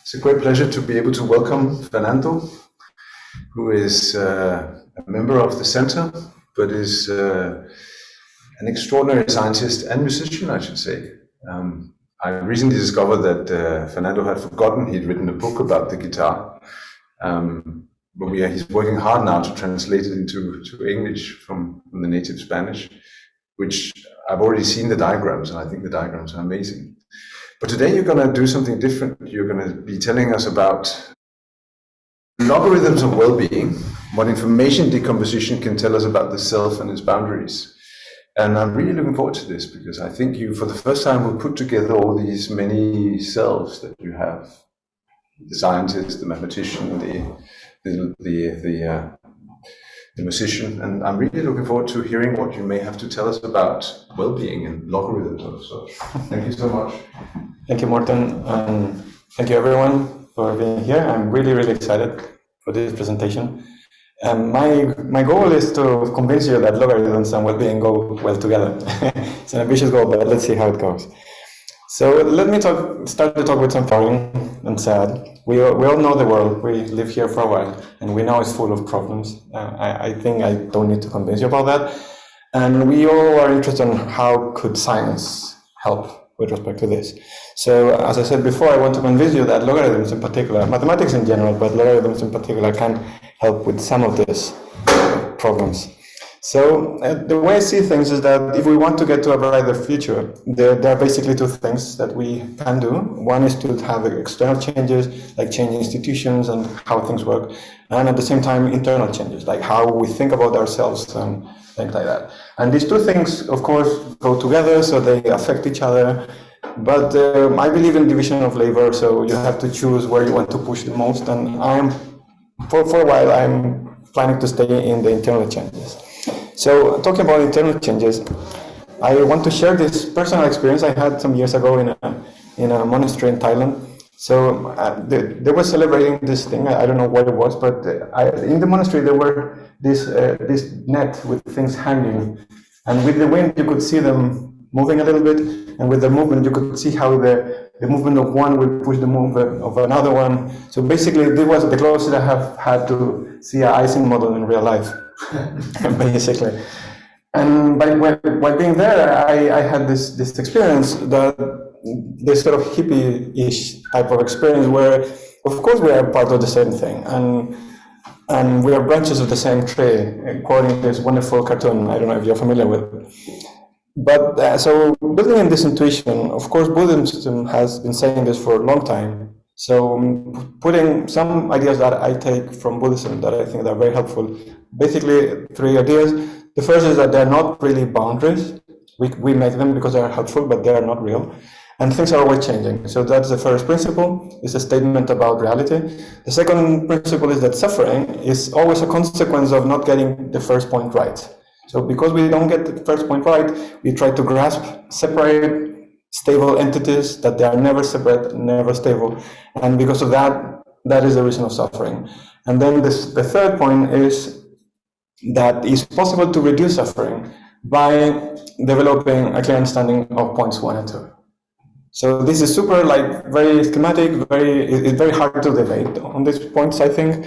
It's a great pleasure to be able to welcome Fernando, who is a member of the center, but is an extraordinary scientist and musician, I should say. I recently discovered that Fernando had forgotten he'd written a book about the guitar, but he's working hard now to translate it into English from the native Spanish, which I've already seen the diagrams, and I think the diagrams are amazing. But today you're going to do something different. You're going to be telling us about logarithms of well-being, what information decomposition can tell us about the self and its boundaries. And I'm really looking forward to this because I think you, for the first time, will put together all these many selves that you have: the scientist, the mathematician, the musician. And I'm really looking forward to hearing what you may have to tell us about well-being and logarithms and such. Thank you so much. Thank you, Morten, and thank you everyone for being here. I'm really, really excited for this presentation. My goal is to convince you that logarithms and well-being go well together. It's an ambitious goal, but let's see how it goes. So let me start to talk with some boring and sad. We all know the world. We live here for a while, and we know it's full of problems. I think I don't need to convince you about that. And we all are interested in how could science help with respect to this. So as I said before, I want to convince you that logarithms in particular, mathematics in general, but logarithms in particular can help with some of these problems. So the way I see things is that if we want to get to a brighter future, there are basically two things that we can do. One is to have external changes, like change institutions and how things work, and at the same time internal changes, like how we think about ourselves and things like that. And these two things, of course, go together, so they affect each other. But I believe in division of labor, so you have to choose where you want to push the most. And for a while, I'm planning to stay in the internal changes. So talking about internal changes, I want to share this personal experience I had some years ago in a monastery in Thailand. So they were celebrating this thing. I don't know what it was, but in the monastery there were this net with things hanging, and with the wind you could see them moving a little bit, and with the movement you could see how the movement of one would push the movement of another one. So basically this was the closest I have had to see an icing model in real life, basically. And while being there, I had this experience, this sort of hippie-ish type of experience where, of course, we are part of the same thing, and we are branches of the same tree, quoting this wonderful cartoon, I don't know if you're familiar with it. But so building in this intuition, of course, Buddhism has been saying this for a long time. So putting some ideas that I take from Buddhism that I think are very helpful, basically three ideas. The first is that they're not really boundaries. We make them because they are helpful, but they are not real. And things are always changing. So that's the first principle, is a statement about reality. The second principle is that suffering is always a consequence of not getting the first point right. So because we don't get the first point right, we try to grasp separate, stable entities, that they are never separate, never stable. And because of that, that is the reason of suffering. And then the third point is that it's possible to reduce suffering by developing a clear understanding of points 1 and 2. So this is super, very schematic, it's very hard to debate on these points, I think.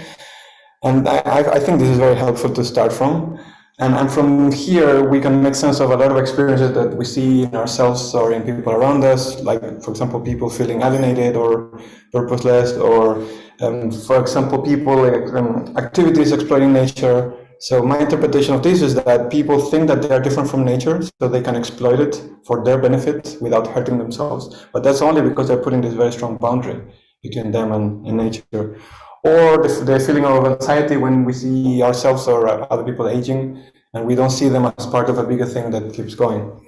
And I think this is very helpful to start from. And from here, we can make sense of a lot of experiences that we see in ourselves or in people around us, like, for example, people feeling alienated or purposeless, or, for example, people, activities exploiting nature. So my interpretation of this is that people think that they are different from nature, so they can exploit it for their benefit without hurting themselves. But that's only because they're putting this very strong boundary between them and nature. Or the feeling of anxiety when we see ourselves or other people aging, and we don't see them as part of a bigger thing that keeps going.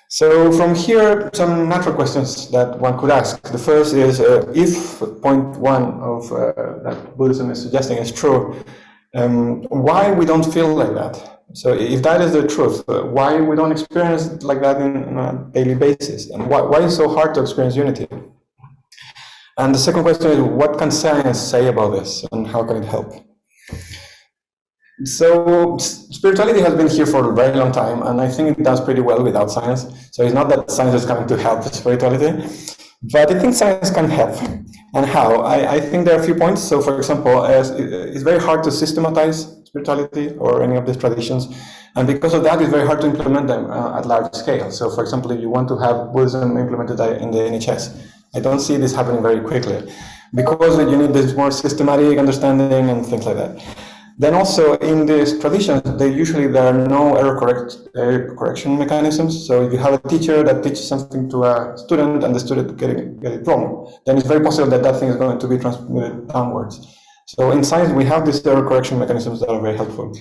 So from here, some natural questions that one could ask. The first is, if point 1 of that Buddhism is suggesting is true, why we don't feel like that? So if that is the truth, why we don't experience it like that on a daily basis? And why is it so hard to experience unity? And the second question is, what can science say about this, and how can it help? So spirituality has been here for a very long time, and I think it does pretty well without science. So it's not that science is coming to help spirituality, But I think science can help. And how? I think there are a few points. So, for example, it's very hard to systematize spirituality or any of these traditions. And because of that, it's very hard to implement them at large scale. So, for example, if you want to have Buddhism implemented in the NHS, I don't see this happening very quickly because you need this more systematic understanding and things like that. Then also in these traditions, there are no error correction mechanisms. So if you have a teacher that teaches something to a student and the student get it wrong, then it's very possible that thing is going to be transmitted downwards. So in science, we have these error correction mechanisms that are very helpful.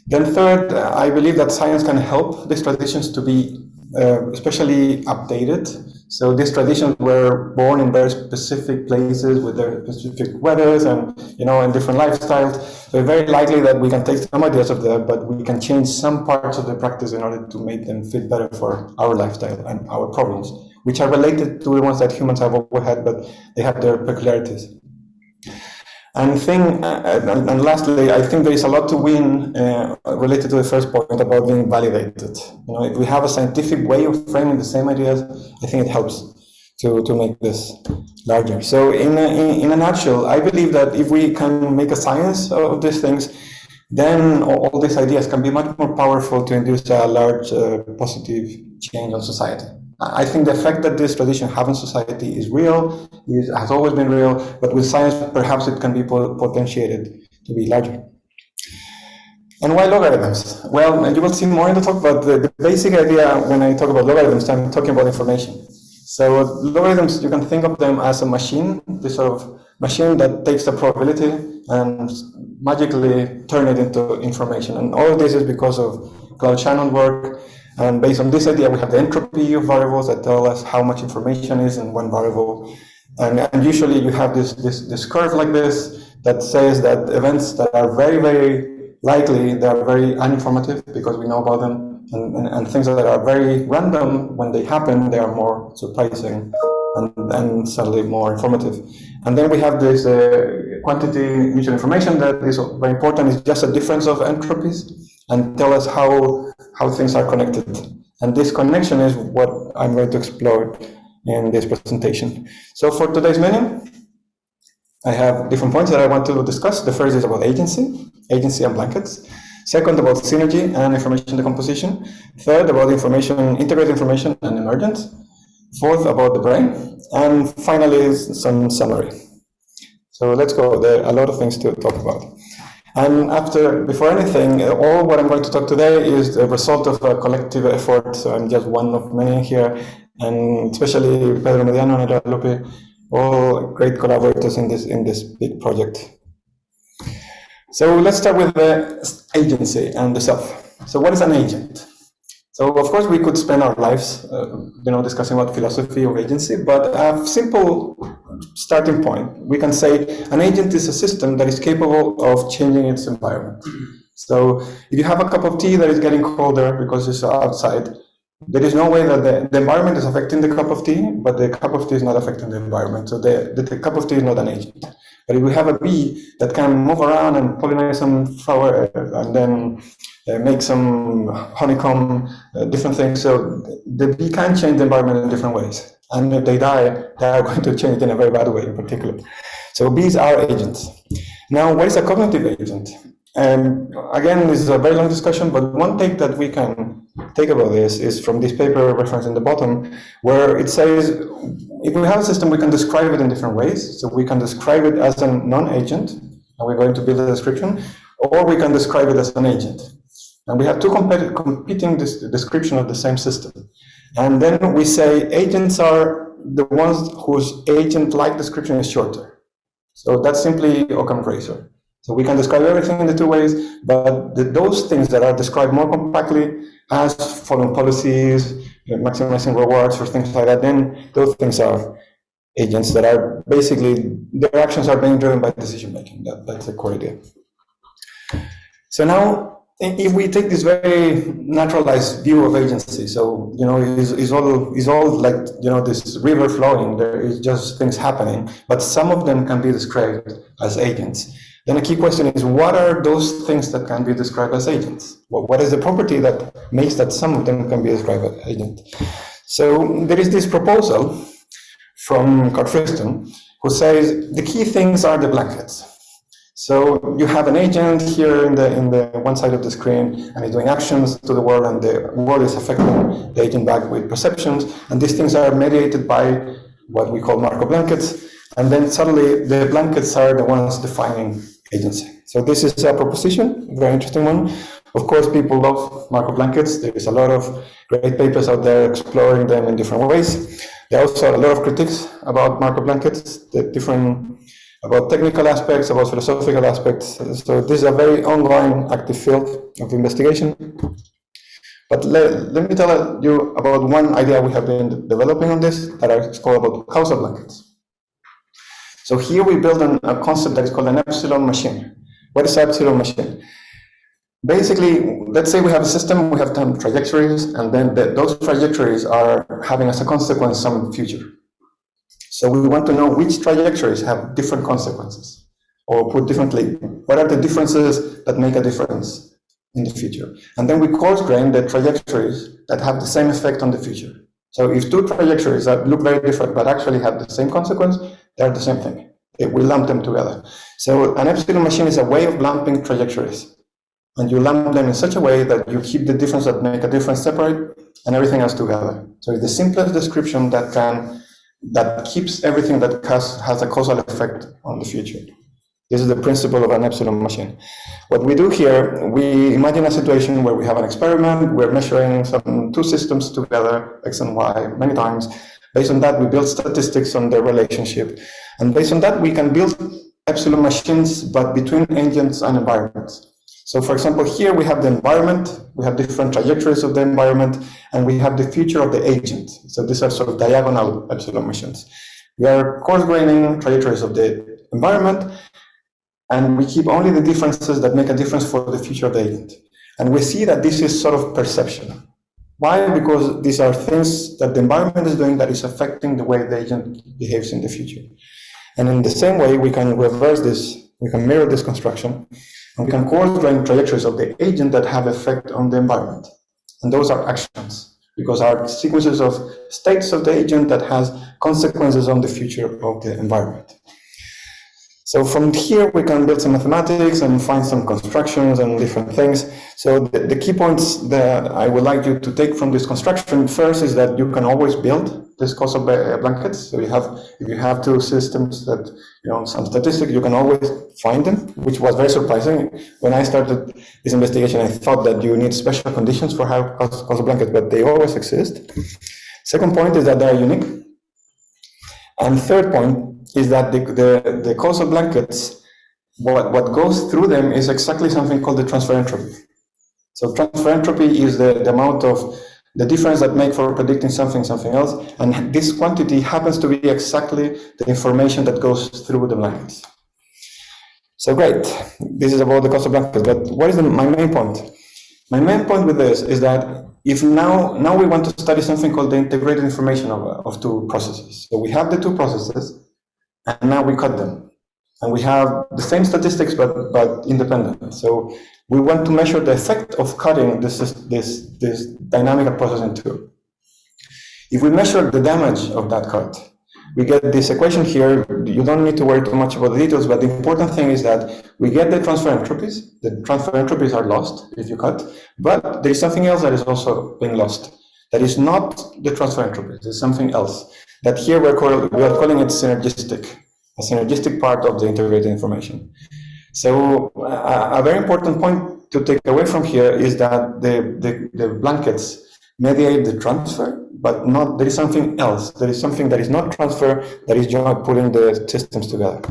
Then third, I believe that science can help these traditions to be especially updated. So these traditions were born in very specific places with their specific weathers and in different lifestyles. So it's very likely that we can take some ideas of that, but we can change some parts of the practice in order to make them fit better for our lifestyle and our problems, which are related to the ones that humans have always had, but they have their peculiarities. And lastly, I think there is a lot to win related to the first point about being validated. If we have a scientific way of framing the same ideas, I think it helps to make this larger. So in a nutshell, I believe that if we can make a science of these things, then all these ideas can be much more powerful to induce a large positive change on society. I think the effect that this tradition have on society is real, has always been real, but with science, perhaps it can be potentiated to be larger. And why logarithms? Well, you will see more in the talk, but the basic idea when I talk about logarithms, I'm talking about information. So logarithms, you can think of them as a machine, this sort of machine that takes the probability and magically turn it into information. And all of this is because of Claude Shannon's work. And based on this idea, we have the entropy of variables that tell us how much information is in one variable. And usually you have this curve like this that says that events that are very, very likely, they are very uninformative because we know about them. And things that are very random, when they happen, they are more surprising and suddenly more informative. And then we have this quantity mutual information that is very important. It's just a difference of entropies and tell us how things are connected. And this connection is what I'm going to explore in this presentation. So for today's menu, I have different points that I want to discuss. The first is about agency and blankets. Second, about synergy and information decomposition. Third, about integrated information and emergence. Fourth, about the brain. And finally, some summary. So let's go. There are a lot of things to talk about. And before anything, all what I'm going to talk today is the result of a collective effort. So I'm just one of many here, and especially Pedro Mediano and Eduardo Lupe, all great collaborators in this big project. So let's start with the agency and the self. So what is an agent? So of course we could spend our lives, discussing about philosophy of agency, but a simple starting point, we can say an agent is a system that is capable of changing its environment. So if you have a cup of tea that is getting colder because it's outside, there is no way that the environment is affecting the cup of tea, but the cup of tea is not affecting the environment. So the cup of tea is not an agent. But if we have a bee that can move around and pollinize some flower and then make some honeycomb, different things, so the bee can change the environment in different ways. And if they die, they are going to change it in a very bad way in particular. So bees are agents. Now, what is a cognitive agent? Again, this is a very long discussion, but one take that we can take about this is from this paper referenced in the bottom, where it says, if we have a system, we can describe it in different ways. So we can describe it as a non-agent, and we're going to build a description, or we can describe it as an agent. And we have two competing description of the same system. And then we say agents are the ones whose agent-like description is shorter. So that's simply Occam Razor. So we can describe everything in the two ways, but those things that are described more compactly as following policies, maximizing rewards or things like that, then those things are agents that are basically, their actions are being driven by decision making. That's the core idea. So now, if we take this very naturalized view of agency, so is all like this river flowing, there is just things happening, but some of them can be described as agents. Then a key question is, what are those things that can be described as agents? What is the property that makes that some of them can be described as agents? So there is this proposal from Carfriston, who says the key things are the blankets. So you have an agent here in the one side of the screen, and it's doing actions to the world, and the world is affecting the agent back with perceptions, and these things are mediated by what we call Markov blankets, and then suddenly the blankets are the ones defining agency. So this is a proposition, a very interesting one. Of course, people love Markov blankets. There is a lot of great papers out there exploring them in different ways. There are also a lot of critics about Markov blankets, about technical aspects, about philosophical aspects. So this is a very ongoing, active field of investigation. But let me tell you about one idea we have been developing on this that is called about causal blankets. So here we build a concept that is called an epsilon machine. What is an epsilon machine? Basically, let's say we have a system, we have some trajectories, and then those trajectories are having as a consequence some future. So we want to know which trajectories have different consequences, or put differently, what are the differences that make a difference in the future? And then we coarse grain the trajectories that have the same effect on the future. So if two trajectories that look very different but actually have the same consequence, they're the same thing. We lump them together. So an epsilon machine is a way of lumping trajectories. And you lump them in such a way that you keep the difference that make a difference separate and everything else together. So it's the simplest description that keeps everything that has a causal effect on the future. This is the principle of an epsilon machine. What we do here, we imagine a situation where we have an experiment, we're measuring two systems together, X and Y, many times. Based on that, we build statistics on their relationship. And based on that, we can build epsilon machines, but between agents and environments. So for example, here we have the environment, we have different trajectories of the environment, and we have the future of the agent. So these are sort of diagonal epsilon machines. We are coarse graining trajectories of the environment, and we keep only the differences that make a difference for the future of the agent. And we see that this is sort of perception. Why? Because these are things that the environment is doing that is affecting the way the agent behaves in the future. And in the same way, we can reverse this, we can mirror this construction, and we can coarse grain trajectories of the agent that have effect on the environment. And those are actions, because are sequences of states of the agent that has consequences on the future of the environment. So from here, we can build some mathematics and find some constructions and different things. So the key points that I would like you to take from this construction first is that you can always build this causal blankets. So if you have two systems that, some statistics, you can always find them, which was very surprising. When I started this investigation, I thought that you need special conditions for how causal blankets, but they always exist. Second point is that they are unique. And third point is that the causal blankets, what goes through them is exactly something called the transfer entropy. So transfer entropy is the amount of the difference that make for predicting something else, and this quantity happens to be exactly the information that goes through the blankets. So great, this is about the causal blankets, but what is my main point? My main point with this is that if now we want to study something called the integrated information of two processes. So we have the two processes, and now we cut them. And we have the same statistics, but independent. So we want to measure the effect of cutting this dynamical process in two. If we measure the damage of that cut, we get this equation here. You don't need to worry too much about the details, but the important thing is that we get the transfer entropes. The transfer entropes are lost if you cut, but there is something else that is also being lost. That is not the transfer entropes, it's something else. That here we are calling it synergistic, a synergistic part of the integrated information. So a very important point to take away from here is that the blankets mediate the transfer, but there is something else. There is something that is not transfer, that is putting the systems together.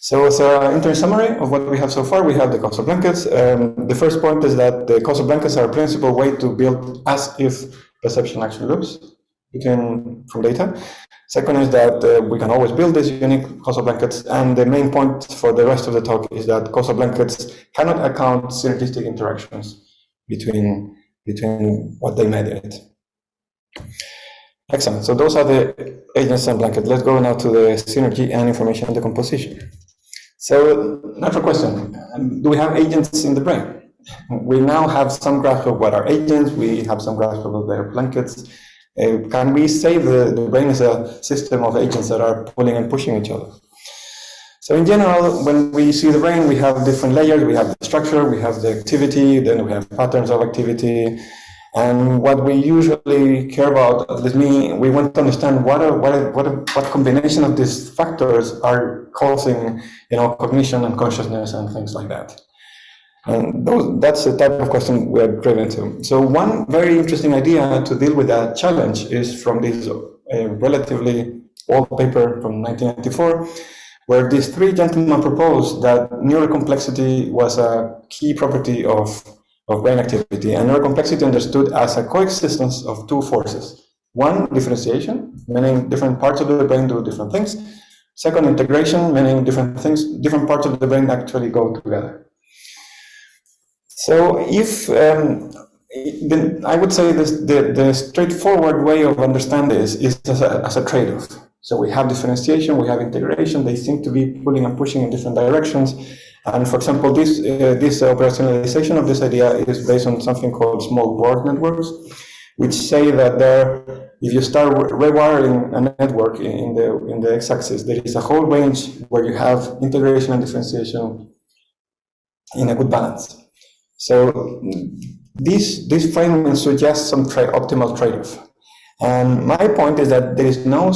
So as an interim summary of what we have so far, we have the causal blankets. The first point is that the causal blankets are a principal way to build as if perception actually looks from data. Second is that we can always build these unique causal blankets, and the main point for the rest of the talk is that causal blankets cannot account synergistic interactions between what they mediate. Excellent. So those are the agents and blankets. Let's go now to the synergy and information decomposition. So, natural question: do we have agents in the brain? We now have some grasp of what are agents. We have some grasp of their blankets. Can we say the brain is a system of agents that are pulling and pushing each other? So in general, when we see the brain, we have different layers. We have the structure, we have the activity, then we have patterns of activity. And what we usually care about, at least me, we want to understand what combination of these factors are causing, cognition and consciousness and things like that. And that's the type of question we are driven to. So one very interesting idea to deal with that challenge is from this relatively old paper from 1994, where these three gentlemen proposed that neurocomplexity was a key property of brain activity, and neurocomplexity understood as a coexistence of two forces. One, differentiation, meaning different parts of the brain do different things. Second, integration, meaning different parts of the brain actually go together. So if, I would say the straightforward way of understanding this is as a trade-off. So we have differentiation, we have integration, they seem to be pulling and pushing in different directions. And for example, this operationalization of this idea is based on something called small board networks, which say that if you start rewiring a network in the x-axis, there is a whole range where you have integration and differentiation in a good balance. So this framing suggests some optimal trade-off. And my point is that there is not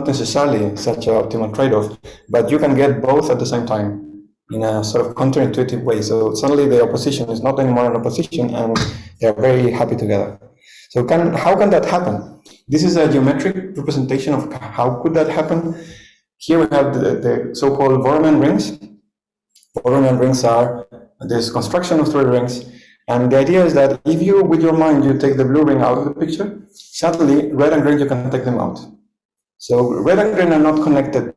necessarily such an optimal trade-off, but you can get both at the same time in a sort of counterintuitive way. So suddenly the opposition is not anymore an opposition, and they're very happy together. So how can that happen? This is a geometric representation of how could that happen. Here we have the so-called Vorman rings. Vorman rings are this construction of three rings. And the idea is that if you, with your mind, you take the blue ring out of the picture, suddenly red and green, you can take them out. So red and green are not connected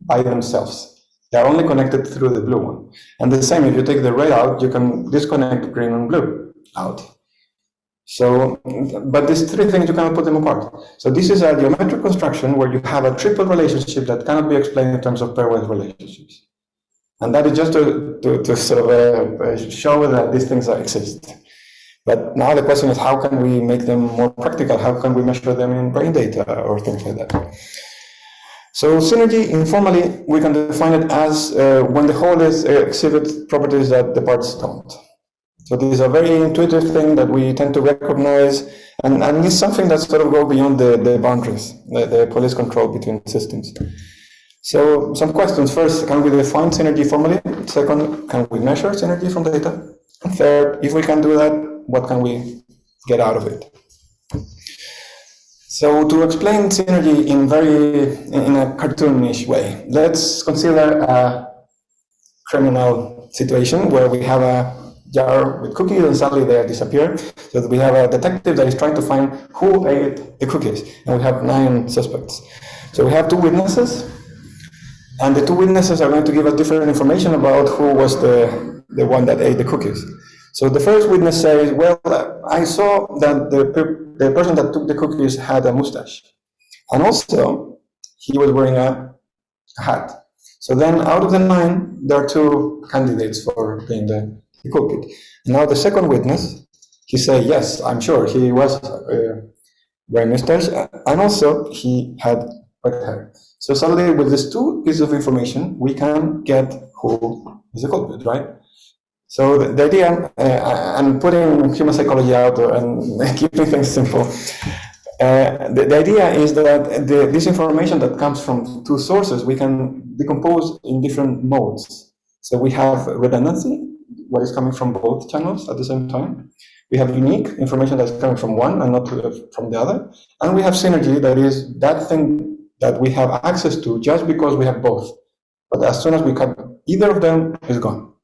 by themselves. They are only connected through the blue one. And the same, if you take the red out, you can disconnect green and blue out. So, but these three things, you cannot put them apart. So this is a geometric construction where you have a triple relationship that cannot be explained in terms of pairwise relationships. And that is just to sort of show that these things exist. But now the question is, how can we make them more practical? How can we measure them in brain data or things like that? So synergy, informally, we can define it as when the whole exhibits properties that the parts don't. So this is a very intuitive thing that we tend to recognize, and it's something that sort of goes beyond the boundaries, the police control between systems. So some questions. First, can we define synergy formally? Second, can we measure synergy from data? And third, if we can do that, what can we get out of it? So to explain synergy in a cartoonish way, let's consider a criminal situation where we have a jar with cookies and suddenly they disappear. So that we have a detective that is trying to find who ate the cookies, and we have 9 suspects. So we have 2 witnesses. And the 2 witnesses are going to give us different information about who was the one that ate the cookies. So the first witness says, well, I saw that the person that took the cookies had a mustache. And also, he was wearing a hat. So then out of the 9, there are 2 candidates for being the culprit. And now the second witness, he said, yes, I'm sure he was wearing a mustache. And also, he had red hair. So suddenly, with these 2 pieces of information, we can get who is the culprit, right? So the idea, I'm putting human psychology out and keeping things simple. The idea is that this information that comes from 2 sources, we can decompose in different modes. So we have redundancy, what is coming from both channels at the same time. We have unique information that's coming from one and not from the other. And we have synergy, that is that thing that we have access to just because we have both. But as soon as we cut either of them, it's gone.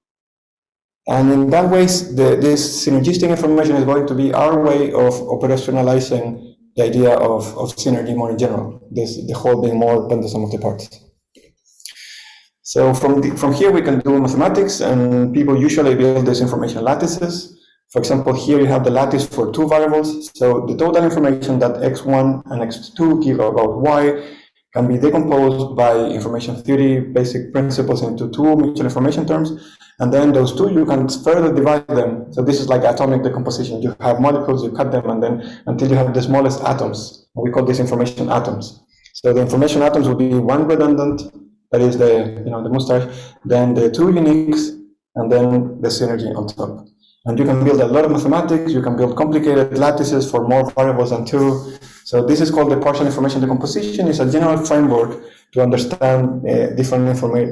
And in that way, this synergistic information is going to be our way of operationalizing the idea of synergy more in general, the whole being more than the sum of the parts. So from here we can do mathematics, and people usually build these information lattices. For example, here you have the lattice for 2 variables. So the total information that x1 and x2 give about y can be decomposed by information theory basic principles into two mutual information terms, and then those two you can further divide them. So this is like atomic decomposition. You have molecules, you cut them, and then until you have the smallest atoms. We call these information atoms. So the information atoms will be one redundant, that is the the mustache, then the two uniques, and then the synergy on top. And you can build a lot of mathematics, you can build complicated lattices for more variables than two. So this is called the partial information decomposition. It's a general framework to understand different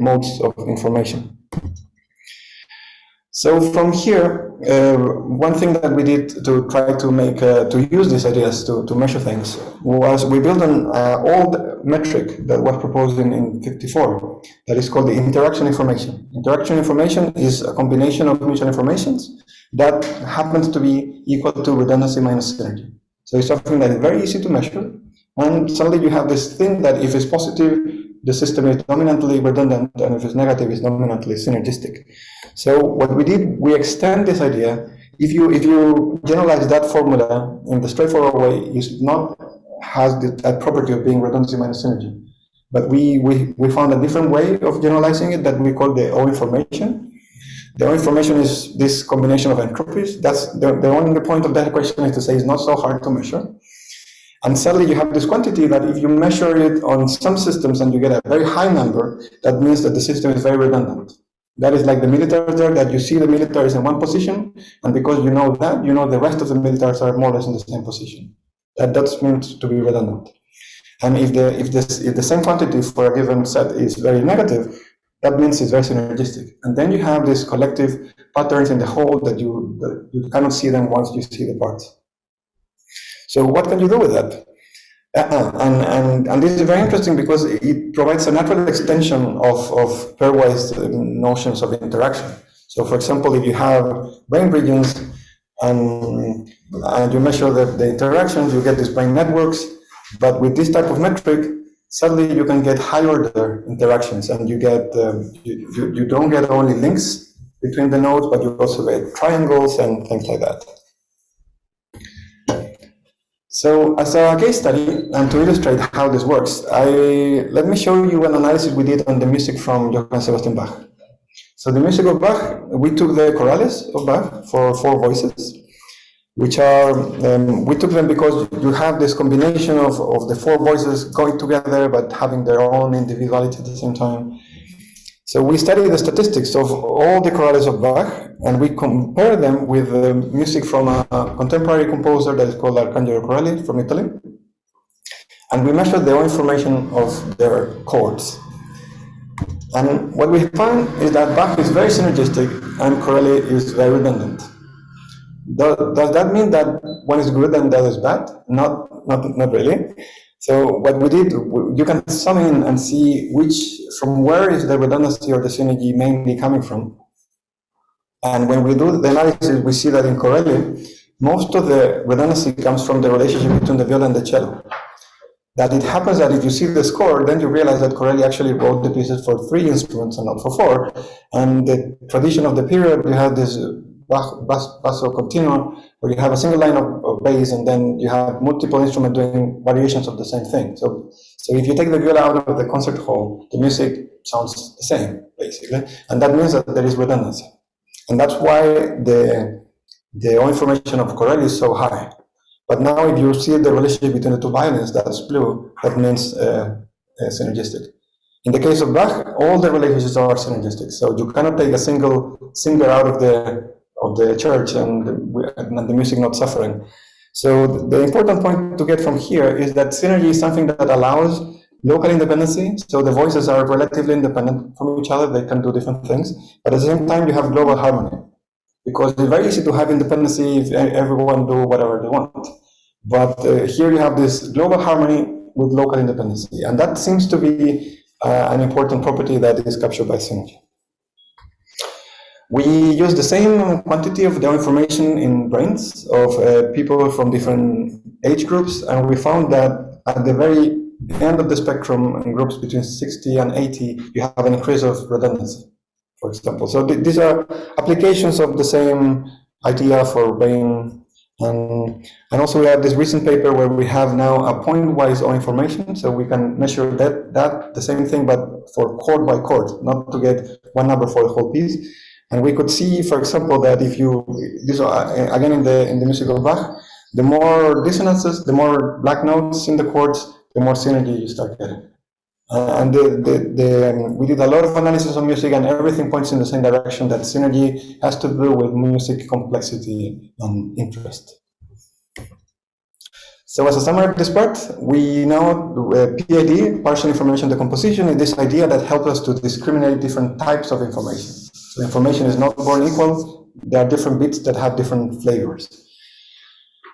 modes of information. So from here, one thing that we did to try to make, to use these ideas to measure things was we built an old metric that was proposed in 54 that is called the interaction information. Interaction information is a combination of mutual informations that happens to be equal to redundancy minus synergy. So it's something that is very easy to measure, and suddenly you have this thing that if it's positive, the system is dominantly redundant, and if it's negative, it's dominantly synergistic. So what we did, we extend this idea. If you generalize that formula in the straightforward way, it not has that property of being redundancy minus synergy. But we found a different way of generalizing it that we call the O information. The O information is this combination of entropies. That's the only point of that equation is to say it's not so hard to measure. And suddenly you have this quantity that if you measure it on some systems and you get a very high number, that means that the system is very redundant. That is like the militaries there, that you see the militaries in one position, and because you know that, you know the rest of the militaries are more or less in the same position. That's meant to be redundant. And if the same quantity for a given set is very negative, that means it's very synergistic. And then you have these collective patterns in the whole that you cannot see them once you see the parts. So what can you do with that? And this is very interesting because it provides a natural extension of pairwise notions of interaction. So for example, if you have brain regions and you measure the interactions, you get these brain networks, but with this type of metric, suddenly you can get high order interactions, and you get you don't get only links between the nodes, but you also get triangles and things like that. So as a case study, and to illustrate how this works, let me show you an analysis we did on the music from Johann Sebastian Bach. So the music of Bach, we took the chorales of Bach for 4 voices, which are, we took them because you have this combination of the 4 voices going together but having their own individuality at the same time. So we studied the statistics of all the chorales of Bach, and we compare them with the music from a contemporary composer that is called Arcangelo Corelli from Italy. And we measured the information of their chords. And what we found is that Bach is very synergistic and Corelli is very redundant. Does that mean that one is good and the other is bad? Not really. So what we did, you can sum in and see from where is the redundancy or the synergy mainly coming from. And when we do the analysis, we see that in Corelli, most of the redundancy comes from the relationship between the viola and the cello. That it happens that if you see the score, then you realize that Corelli actually wrote the pieces for 3 instruments and not for 4. And the tradition of the period, you have this basso continuo, where you have a single line of bass, and then you have multiple instruments doing variations of the same thing. So if you take the viola out of the concert hall, the music sounds the same, basically. And that means that there is redundancy. And that's why the O information of Corelli is so high. But now if you see the relationship between the 2 violins, that's blue, that means synergistic. In the case of Bach, all the relationships are synergistic. So you cannot take a single singer out of the church and the music not suffering. So the important point to get from here is that synergy is something that allows local independency. So the voices are relatively independent from each other. They can do different things. But at the same time, you have global harmony. Because it's very easy to have independency if everyone do whatever they want. But here you have this global harmony with local independency. And that seems to be an important property that is captured by synergy. We use the same quantity of the information in brains of people from different age groups, and we found that at the very end of the spectrum, in groups between 60 and 80, you have an increase of redundancy, for example. So these are applications of the same idea for brain And also we have this recent paper where we have now a point-wise of information, so we can measure that the same thing, but for chord by chord, not to get one number for the whole piece. And we could see, for example, that if you, this again in the music of Bach, the more dissonances, the more black notes in the chords, the more synergy you start getting. And we did a lot of analysis on music, and everything points in the same direction, that synergy has to do with music complexity and interest. So as a summary of this part, we know PID, partial information decomposition, is this idea that helps us to discriminate different types of information. So information is not born equal, there are different bits that have different flavors.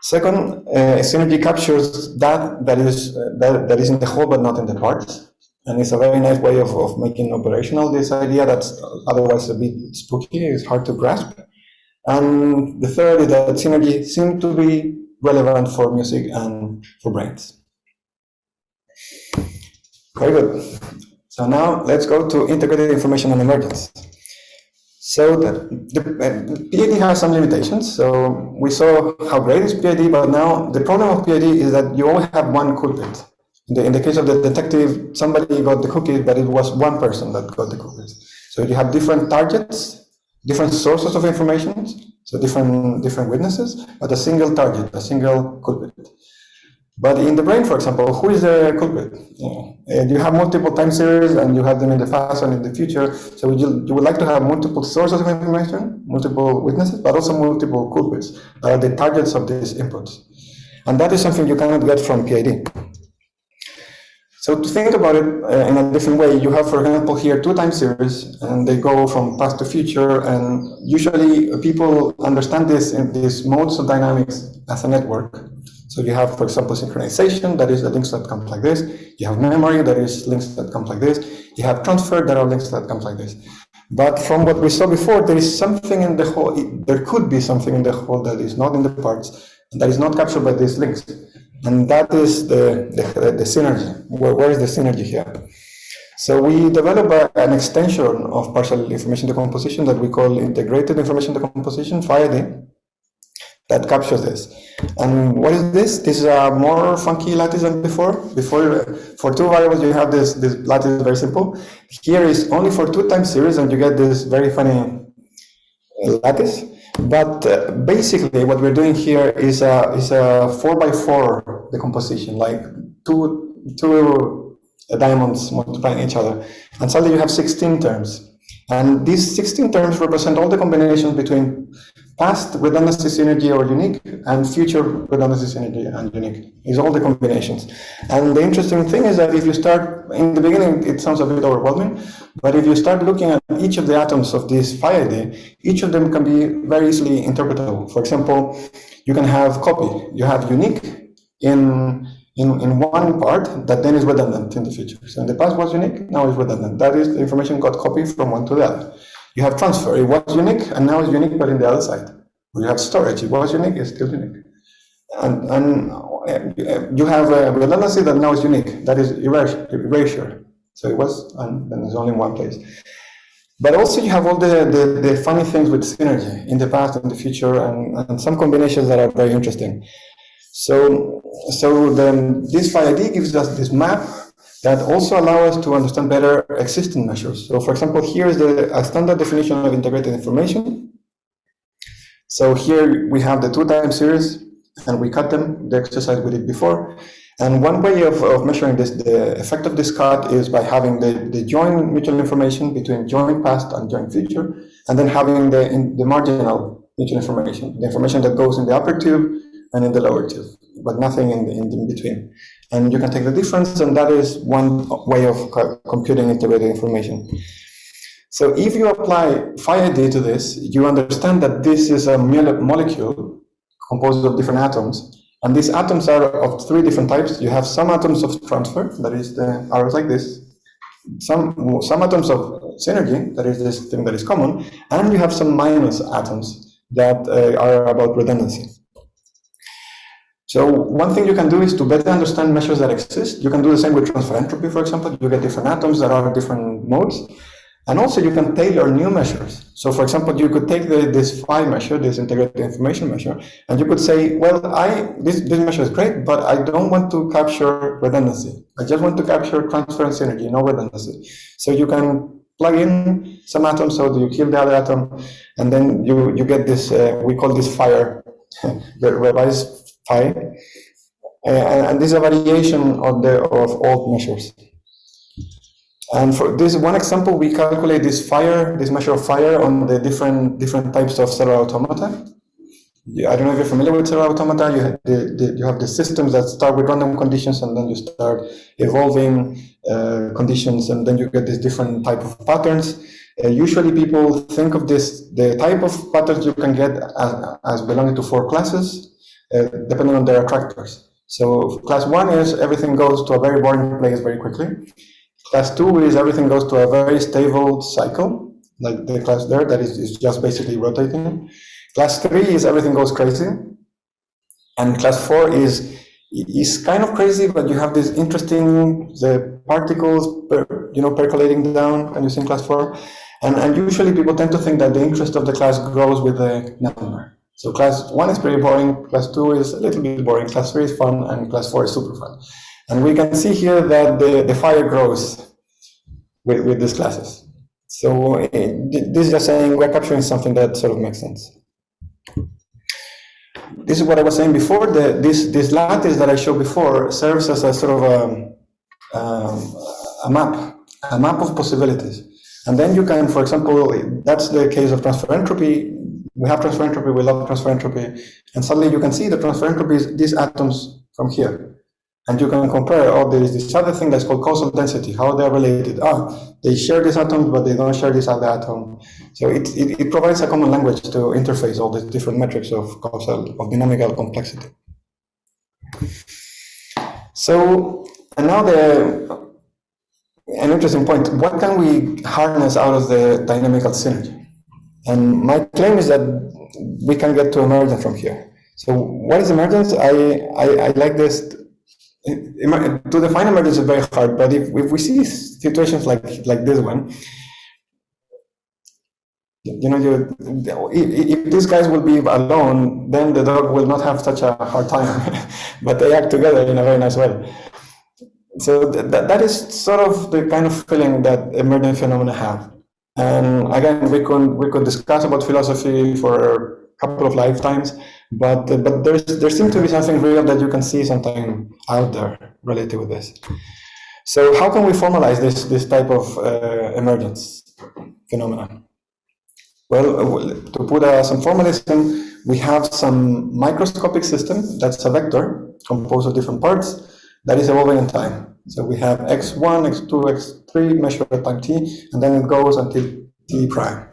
Second, synergy captures that is in the whole but not in the parts. And it's a very nice way of making operational this idea that's otherwise a bit spooky, it's hard to grasp. And the third is that synergy seems to be relevant for music and for brains. Very good. So now let's go to integrated information and emergence. So the PID has some limitations. So we saw how great is PID, but now the problem of PID is that you only have one culprit. In the case of the detective, somebody got the cookie, but it was one person that got the cookies. So you have different targets, different sources of information, so different witnesses, but a single target, a single culprit. But in the brain, for example, who is the culprit? You have multiple time series, and you have them in the past and in the future. So you would like to have multiple sources of information, multiple witnesses, but also multiple culprits that are the targets of these inputs. And that is something you cannot get from PID. So to think about it in a different way, you have, for example, here 2 time series, and they go from past to future, and usually people understand this in these modes of dynamics as a network. So you have, for example, synchronization, that is the links that come like this. You have memory, that is links that come like this. You have transfer, that are links that come like this. But from what we saw before, there is something in the whole, there could be something in the whole that is not in the parts, and that is not captured by these links. And that is the synergy. Where is the synergy here? So we developed an extension of partial information decomposition that we call integrated information decomposition, FID, that captures this. And what is this? This is a more funky lattice than before. Before, for 2 variables, you have this lattice very simple. Here is only for 2 time series, and you get this very funny lattice. But basically, what we're doing here is a 4x4 decomposition, like two diamonds multiplying each other. And suddenly you have 16 terms. And these 16 terms represent all the combinations between past redundancy synergy or unique and future redundancy synergy and unique. It's all the combinations. And the interesting thing is that if you start, in the beginning, it sounds a bit overwhelming, but if you start looking at each of the atoms of this FID, each of them can be very easily interpretable. For example, you can have copy. You have unique in one part that then is redundant in the future. So in the past was unique, now it's redundant. That is, the information got copied from one to the other. You have transfer, it was unique, and now it's unique, but in the other side. You have storage, it was unique, it's still unique. And you have a redundancy that now is unique, that is erasure. So it was, and then it's only in one place. But also you have all the funny things with synergy in the past and the future, and some combinations that are very interesting. So this FID gives us this map that also allow us to understand better existing measures. So for example, here is a standard definition of integrated information. So here we have the 2 time series, and we cut them, the exercise we did before. And one way of measuring this, the effect of this cut, is by having the joint mutual information between joint past and joint future, and then having the marginal mutual information, the information that goes in the upper tube and in the lower tube, but nothing in between. And you can take the difference, and that is one way of computing integrated information. So if you apply FID to this, you understand that this is a molecule composed of different atoms, and these atoms are of 3 different types. You have some atoms of transfer, that is the arrows like this, some atoms of synergy, that is this thing that is common, and you have some minus atoms that are about redundancy. So one thing you can do is to better understand measures that exist. You can do the same with transfer entropy, for example. You get different atoms that are different modes. And also you can tailor new measures. So for example, you could take this phi measure, this integrated information measure, and you could say, well, this measure is great, but I don't want to capture redundancy. I just want to capture transference energy, no redundancy. So you can plug in some atoms, so you kill the other atom, and then you get this, we call this fire, the revised phi. And this is a variation of old measures. And for this one example, we calculate this measure of fire on the different types of cellular automata. I don't know if you're familiar with cellular automata. You have the systems that start with random conditions, and then you start evolving conditions, and then you get these different type of patterns. Usually people think of the type of patterns you can get as belonging to 4 classes, depending on their attractors. So class 1 is everything goes to a very boring place very quickly. Class 2 is everything goes to a very stable cycle, like the class there, that is just basically rotating. Class 3 is everything goes crazy. And class 4 is kind of crazy, but you have this interesting, the particles percolating down, can you see in class 4? And usually people tend to think that the interest of the class grows with the number. So class 1 is pretty boring, class 2 is a little bit boring, class 3 is fun, and class 4 is super fun. And we can see here that the fire grows with these classes. So this is just saying we're capturing something that sort of makes sense. This is what I was saying before. This lattice that I showed before serves as a sort of a map of possibilities. And then you can, for example, that's the case of transfer entropy. We have transfer entropy, we love transfer entropy, and suddenly you can see the transfer entropy is these atoms from here. And you can compare, there is this other thing that's called causal density, how they're related. They share these atoms, but they don't share this other atom. So it provides a common language to interface all the different metrics of dynamical complexity. So, and now an interesting point, what can we harness out of the dynamical synergy? And my claim is that we can get to emergence from here. So what is emergence? I like this. To define emergence is very hard, but if we see situations like this one, if these guys will be alone, then the dog will not have such a hard time, but they act together in a very nice way. So that is sort of the kind of feeling that emergent phenomena have. And again, we could discuss about philosophy for a couple of lifetimes, but there seems to be something real that you can see something out there related with this. So how can we formalize this type of emergence phenomenon? Well, to put some formalism, we have some microscopic system that's a vector composed of different parts that is evolving in time. So we have x1, x2, x3 measured at time t, and then it goes until t prime.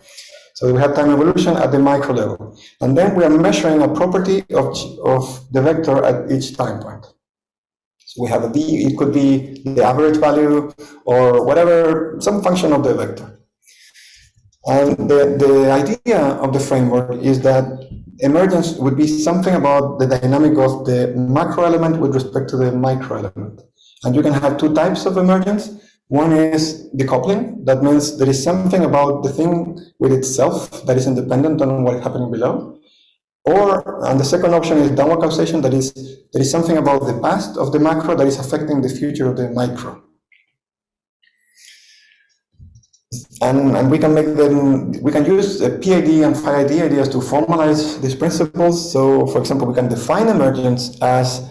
So we have time evolution at the micro level. And then we are measuring a property of the vector at each time point. So we have a b, it could be the average value or whatever, some function of the vector. And the idea of the framework is that emergence would be something about the dynamic of the macro element with respect to the micro element. And you can have 2 types of emergence. One is decoupling. That means there is something about the thing with itself that is independent on what is happening below. And the second option is downward causation. That is, there is something about the past of the macro that is affecting the future of the micro. And we can make them, we can use PID and phi ID ideas to formalize these principles. So, for example, we can define emergence as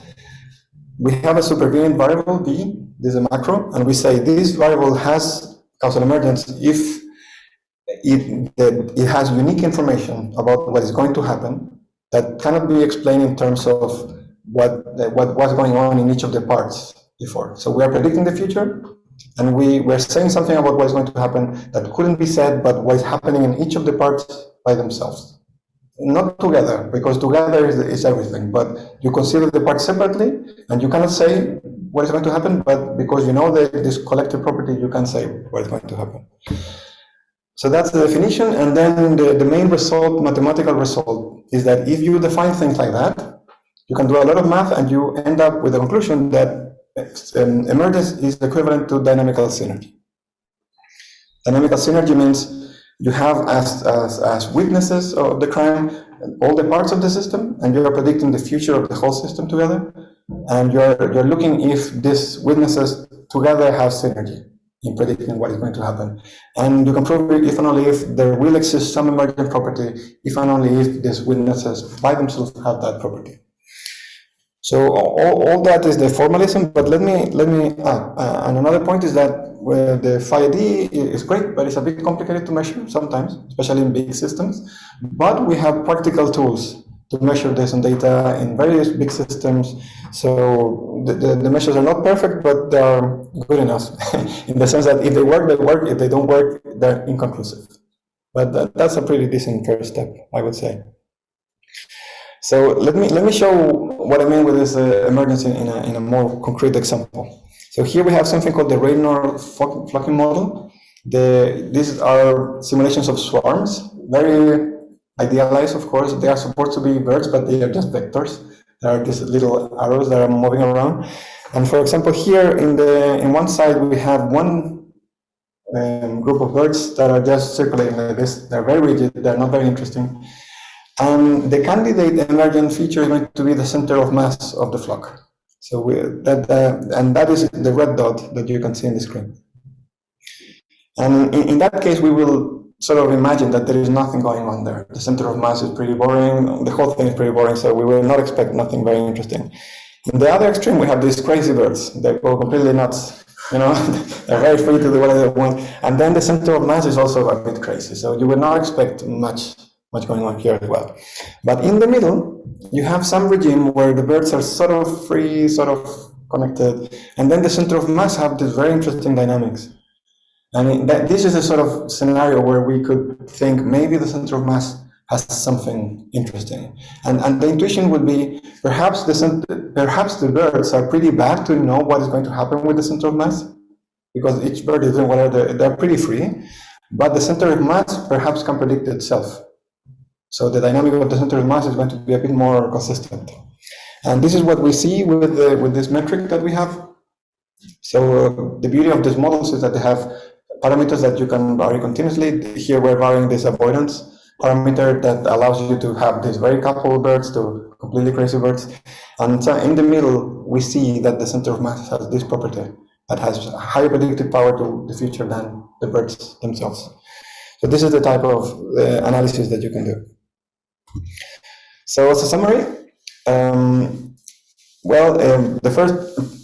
we have a supervenient variable b, this is a macro, and we say this variable has causal emergence if it has unique information about what is going to happen that cannot be explained in terms of what's going on in each of the parts before. So we are predicting the future, and we're saying something about what is going to happen that couldn't be said, but what is happening in each of the parts by themselves. Not together, because together is everything, but you consider the parts separately, and you cannot say what is going to happen, but because you know this collective property, you can say what is going to happen. So that's the definition, and then the main result, mathematical result, is that if you define things like that, you can do a lot of math, and you end up with the conclusion that emergence is equivalent to dynamical synergy. Dynamical synergy means you have as witnesses of the crime all the parts of the system, and you are predicting the future of the whole system together, and you're looking if these witnesses together have synergy in predicting what is going to happen. And you can prove it if and only if there will exist some emergent property, if and only if these witnesses by themselves have that property. So all that is the formalism, but let me and another point is that the phi d is great, but it's a bit complicated to measure sometimes, especially in big systems. But we have practical tools to measure this on data in various big systems. So the measures are not perfect, but they are good enough in the sense that if they work, they work. If they don't work, they're inconclusive. But that's a pretty decent first step, I would say. So let me show what I mean with this emergence in a more concrete example. So here we have something called the Radnor flocking model. These are simulations of swarms, very idealized, of course. They are supposed to be birds, but they are just vectors. There are these little arrows that are moving around. And for example, here in one side we have one group of birds that are just circulating like this. They're very rigid. They're not very interesting. And the candidate emergent feature is going to be the center of mass of the flock. So and that is the red dot that you can see in the screen. And in that case, we will sort of imagine that there is nothing going on there. The center of mass is pretty boring. The whole thing is pretty boring, so we will not expect nothing very interesting. In the other extreme, we have these crazy birds. They go completely nuts. You know, they're very free to do whatever they want. And then the center of mass is also a bit crazy. So you will not expect much going on here as well. But in the middle, you have some regime where the birds are sort of free, sort of connected, and then the center of mass have this very interesting dynamics. And this is a sort of scenario where we could think maybe the center of mass has something interesting. And the intuition would be perhaps the birds are pretty bad to know what is going to happen with the center of mass, because each bird is doing whatever, they're pretty free, but the center of mass perhaps can predict itself. So the dynamic of the center of mass is going to be a bit more consistent. And this is what we see with this metric that we have. So the beauty of these models is that they have parameters that you can vary continuously. Here we're varying this avoidance parameter that allows you to have these very coupled birds to completely crazy birds. And so in the middle, we see that the center of mass has this property that has a higher predictive power to the future than the birds themselves. So this is the type of analysis that you can do. So as a summary, the first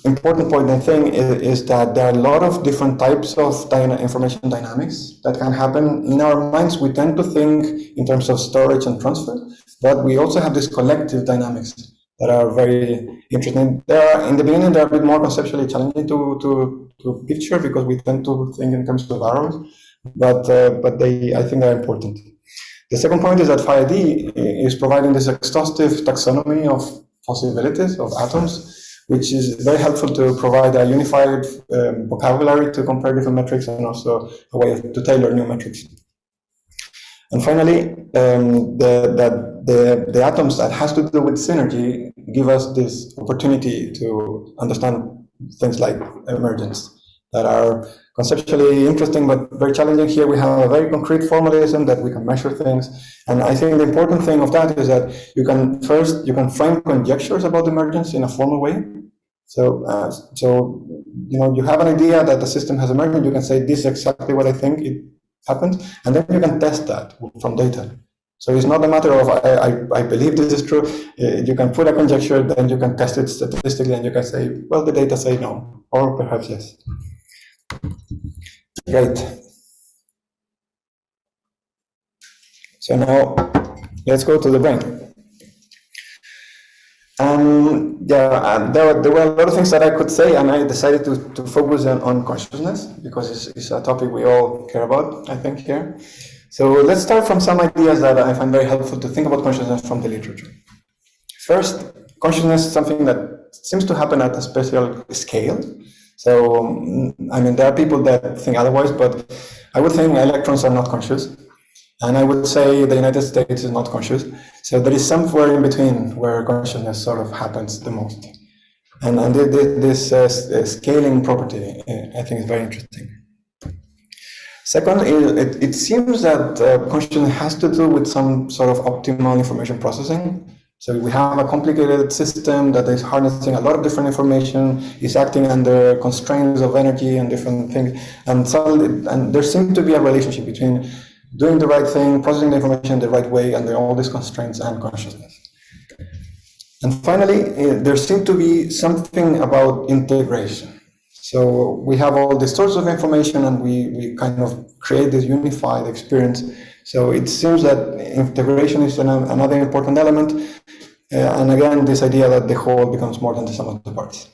important point I think is that there are a lot of different types of information dynamics that can happen. In our minds, we tend to think in terms of storage and transfer, but we also have these collective dynamics that are very interesting. In the beginning, they're a bit more conceptually challenging to picture because we tend to think in terms of arrows, but I think they're important. The second point is that phi d is providing this exhaustive taxonomy of possibilities of atoms, which is very helpful to provide a unified vocabulary to compare different metrics and also a way to tailor new metrics. And finally, the atoms that has to do with synergy give us this opportunity to understand things like emergence that are conceptually interesting but very challenging. Here we have a very concrete formalism that we can measure things, and I think the important thing of that is that you can frame conjectures about emergence in a formal way. So you have an idea that the system has emerged, you can say this is exactly what I think it happened, and then you can test that from data. So it's not a matter of I believe this is true. You can put a conjecture, then you can test it statistically, and you can say, well, the data say no, or perhaps yes. Great. So now let's go to the brain. There were a lot of things that I could say, and I decided to focus on consciousness because it's a topic we all care about, I think, here. So let's start from some ideas that I find very helpful to think about consciousness from the literature. First, consciousness is something that seems to happen at a special scale. So, I mean, there are people that think otherwise, but I would think electrons are not conscious. And I would say the United States is not conscious. So there is somewhere in between where consciousness sort of happens the most. And this scaling property, I think, is very interesting. Second, it seems that consciousness has to do with some sort of optimal information processing. So we have a complicated system that is harnessing a lot of different information, is acting under constraints of energy and different things, and there seems to be a relationship between doing the right thing, processing the information the right way, under all these constraints and consciousness. And finally, there seems to be something about integration. So we have all these sorts of information and we kind of create this unified experience. So it seems that integration is another important element. And again, this idea that the whole becomes more than the sum of the parts.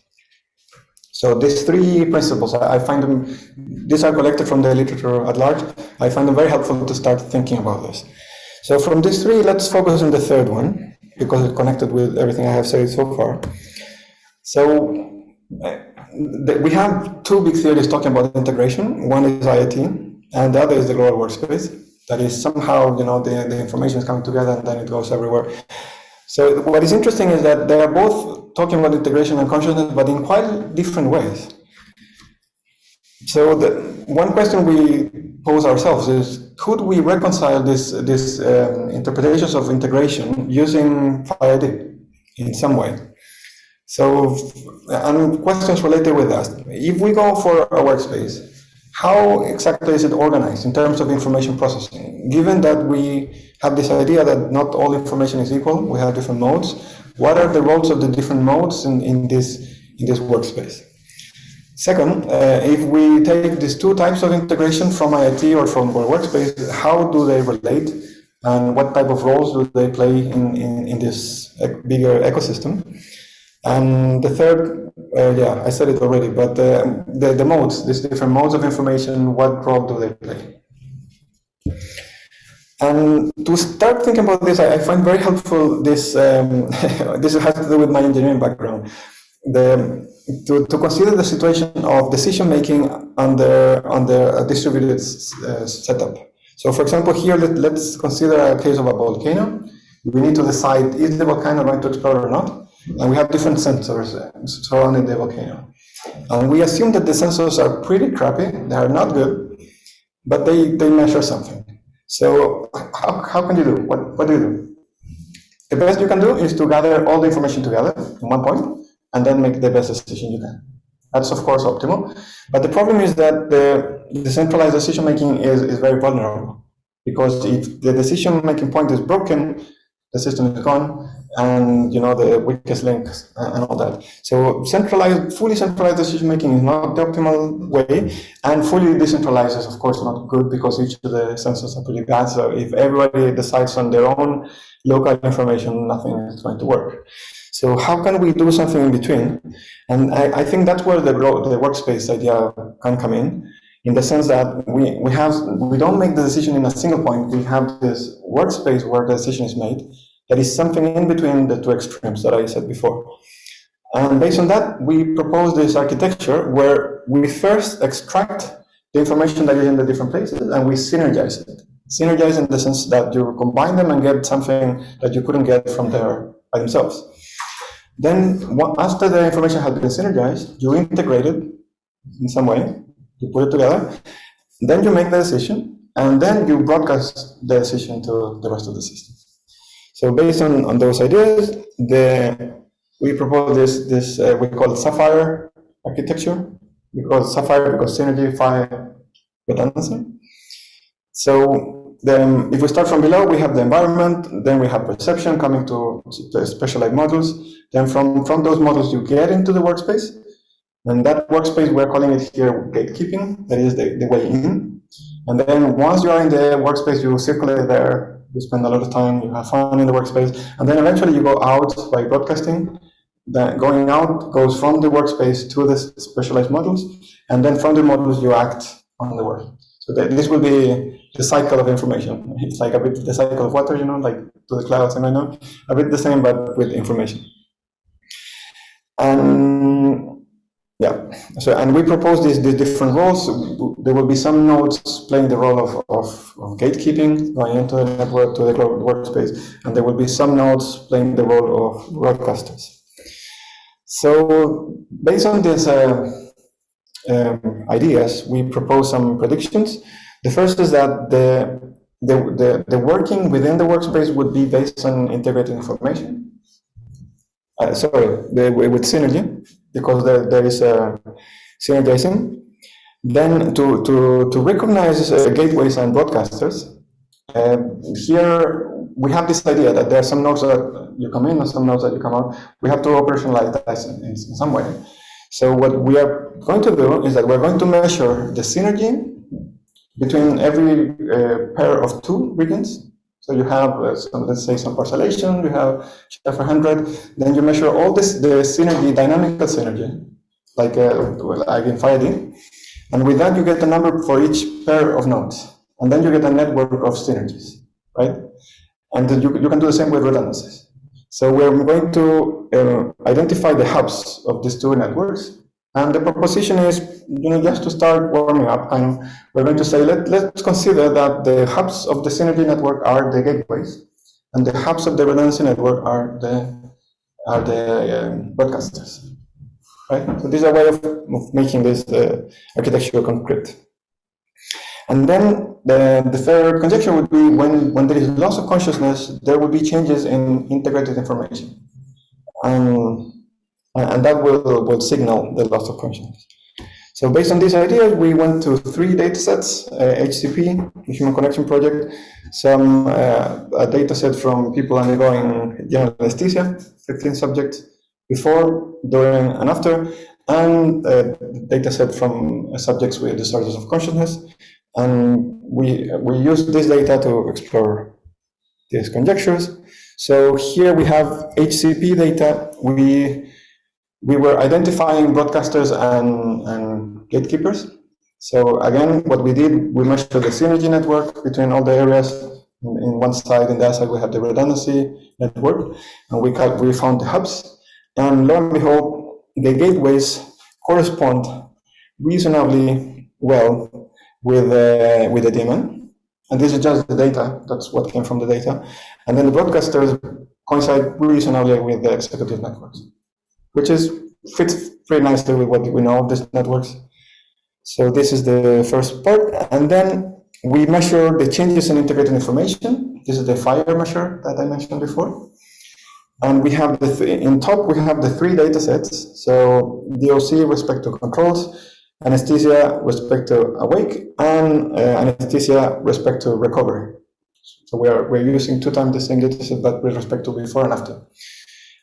So these three principles, I find them, these are collected from the literature at large. I find them very helpful to start thinking about this. So from these three, let's focus on the third one, because it's connected with everything I have said so far. So we have two big theories talking about integration. One is IoT, and the other is the global workspace. That is somehow, the information is coming together and then it goes everywhere. So what is interesting is that they are both talking about integration and consciousness, but in quite different ways. So one question we pose ourselves is, could we reconcile these interpretations of integration using PHI-ID in some way? So, and questions related with that. If we go for a workspace, how exactly is it organized in terms of information processing? Given that we have this idea that not all information is equal, we have different modes. What are the roles of the different modes in this workspace? Second, if we take these two types of integration from IoT or from our workspace, how do they relate, and what type of roles do they play in this bigger ecosystem? And the third, I said it already, but the modes, these different modes of information, what role do they play? And to start thinking about this, I find very helpful this, this has to do with my engineering background, to consider the situation of decision-making under a distributed setup. So for example, here, let's consider a case of a volcano. We need to decide, is the volcano going to explode or not? And we have different sensors surrounding the volcano. And we assume that the sensors are pretty crappy, they are not good, but they measure something. So how can you do? What do you do? The best you can do is to gather all the information together in one point, and then make the best decision you can. That's of course optimal, but the problem is that the decentralized decision making is very vulnerable, because if the decision making point is broken, the system is gone, and the weakest links and all that. So fully centralized decision making is not the optimal way, and fully decentralized is of course not good, because each of the sensors are pretty bad. So if everybody decides on their own local information, nothing is going to work. So how can we do something in between? And I think that's where the workspace idea can come in the sense that we don't make the decision in a single point. We have this workspace where the decision is made. That is something in between the two extremes that I said before. And based on that, we propose this architecture where we first extract the information that is in the different places and we synergize it. Synergize in the sense that you combine them and get something that you couldn't get from there by themselves. Then, after the information has been synergized, you integrate it in some way, you put it together, then you make the decision, and then you broadcast the decision to the rest of the system. So based on those ideas, we propose this we call it Sapphire Architecture. We call it Sapphire because synergy, phi, redundancy. So then if we start from below, we have the environment, then we have perception coming to the specialized models. Then from those models, you get into the workspace. And that workspace, we're calling it here gatekeeping, that is the way in. And then once you are in the workspace, you circulate there, you spend a lot of time, you have fun in the workspace, and then eventually you go out by broadcasting. Then going out goes from the workspace to the specialized models, and then from the models you act on the world. So this will be the cycle of information. It's like a bit the cycle of water, like to the clouds and I know, a bit the same but with information. And yeah, so and we propose these different roles. There will be some nodes playing the role of gatekeeping, going into the network to the workspace, and there will be some nodes playing the role of broadcasters. So based on these ideas, we propose some predictions. The first is that the working within the workspace would be based on integrated information. With synergy, because there is a synergizing. Then to recognize gateways and broadcasters, here we have this idea that there are some nodes that you come in and some nodes that you come out. We have to operationalize that in some way. So what we are going to do is that we're going to measure the synergy between every pair of two regions. So you have, let's say, some parcellation, you have Sheffer 100, then you measure all the synergy, dynamical synergy, like in FID. And with that, you get a number for each pair of nodes. And then you get a network of synergies, right? And then you can do the same with redundancies. So we're going to identify the hubs of these two networks. And the proposition is, just to start warming up, we're going to say, let's consider that the hubs of the synergy network are the gateways, and the hubs of the redundancy network are the broadcasters. Right? So this is a way of making this architecture concrete. And then the third conjecture would be when there is loss of consciousness, there will be changes in integrated information. And that will signal the loss of consciousness. So based on these ideas, we went to 3 data sets, HCP, the Human Connection Project, a data set from people undergoing general anesthesia, 15 subjects, before, during, and after, and a data set from subjects with disorders of consciousness. And we used this data to explore these conjectures. So here we have HCP data. We were identifying broadcasters and gatekeepers. So again, what we did, we measured the synergy network between all the areas. In one side, in the other side, we had the redundancy network, and we found the hubs. And lo and behold, the gateways correspond reasonably well with the daemon. And this is just the data, that's what came from the data. And then the broadcasters coincide reasonably with the executive networks, which fits pretty nicely with what we know of these networks. So this is the first part. And then we measure the changes in integrated information. This is the FIRE measure that I mentioned before. And we have in top, we have the 3 data sets. So DOC respect to controls, anesthesia respect to awake, and anesthesia respect to recovery. So we're using 2 times the same data set, but with respect to before and after.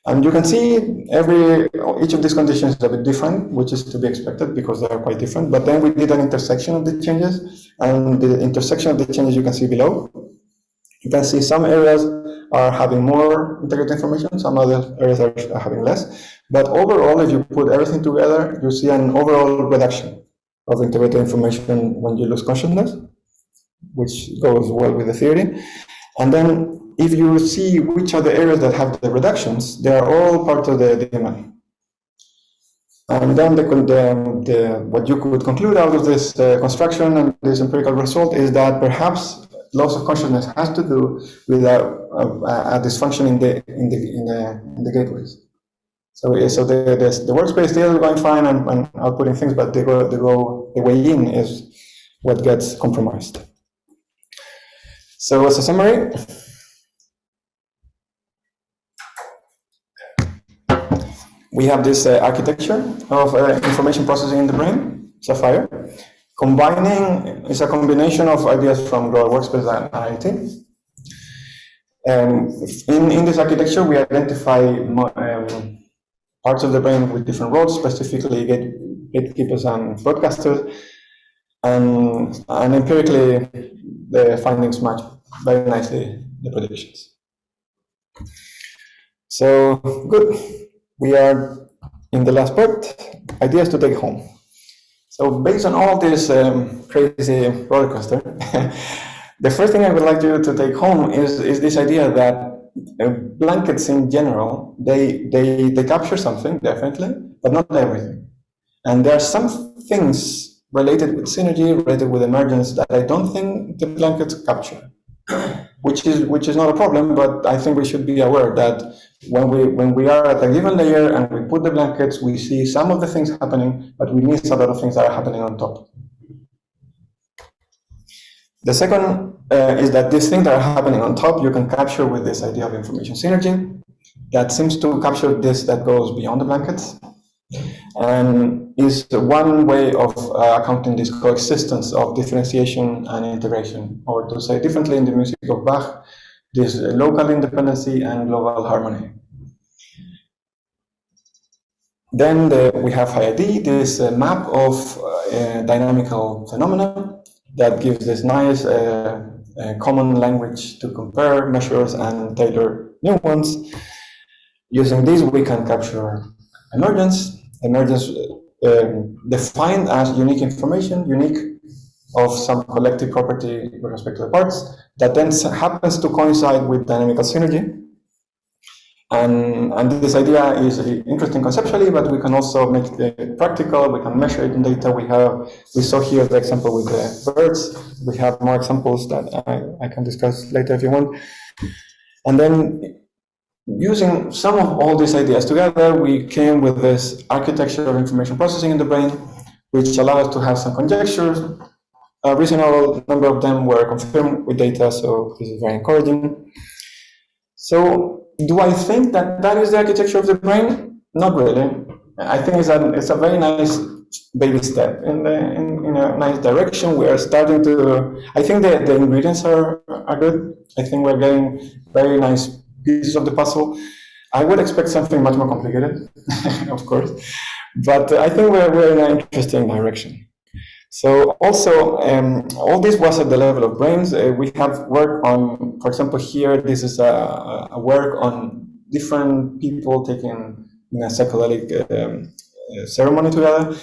And you can see each of these conditions is a bit different, which is to be expected because they are quite different. But then we did an intersection of the changes, and the intersection of the changes you can see below. You can see some areas are having more integrated information, some other areas are having less. But overall, if you put everything together, you see an overall reduction of integrated information when you lose consciousness, which goes well with the theory. And then if you see which are the areas that have the reductions, they are all part of the daemon. And then what you could conclude out of this construction and this empirical result is that perhaps loss of consciousness has to do with a dysfunction in the gateways. So the workspace still going fine and outputting things, but the way in is what gets compromised. So as a summary, we have this architecture of information processing in the brain, Sapphire. Is a combination of ideas from Global Workspace and IIT. In this architecture, we identify parts of the brain with different roles, specifically gatekeepers and broadcasters, and empirically, the findings match very nicely the predictions. So, good. We are in the last part, ideas to take home. So based on all this crazy roller coaster, the first thing I would like you to take home is this idea that blankets in general, they capture something, definitely, but not everything. And there are some things related with synergy, related with emergence, that I don't think the blankets capture, which is not a problem, but I think we should be aware that when we are at a given layer and we put the blankets, we see some of the things happening, but we miss a lot of things that are happening on top. The second is that these things that are happening on top, you can capture with this idea of information synergy that seems to capture this that goes beyond the blankets, and is one way of accounting this coexistence of differentiation and integration, or to say differently in the music of Bach, this local independency and global harmony. Then we have HID, this map of dynamical phenomena that gives this nice common language to compare measures and tailor new ones. Using this, we can capture emergence. Emergence defined as unique information, unique of some collective property with respect to the parts, that then happens to coincide with dynamical synergy. And this idea is interesting conceptually, but we can also make it practical. We can measure it in data. We saw here the example with the birds. We have more examples that I can discuss later if you want. And then using some of all these ideas together, we came with this architecture of information processing in the brain, which allowed us to have some conjectures. A reasonable number of them were confirmed with data, so this is very encouraging. So, do I think that that is the architecture of the brain? Not really. I think it's a very nice baby step in a nice direction. We are starting to. I think the ingredients are good. I think we're getting very nice pieces of the puzzle. I would expect something much more complicated, of course, but I think we're in an interesting direction. So also, all this was at the level of brains. We have work on, for example, here, this is a work on different people taking a psychedelic ceremony together,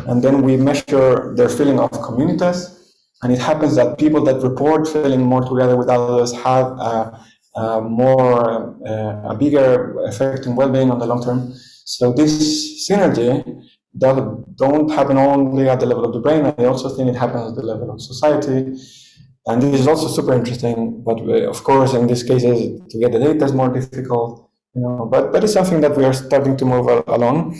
and then we measure their feeling of communitas, and it happens that people that report feeling more together with others have a bigger effect in well-being on the long term. So this synergy don't happen only at the level of the brain. I also think it happens at the level of society, and this is also super interesting. But of course, in these cases, to get the data is more difficult. But it's something that we are starting to move along.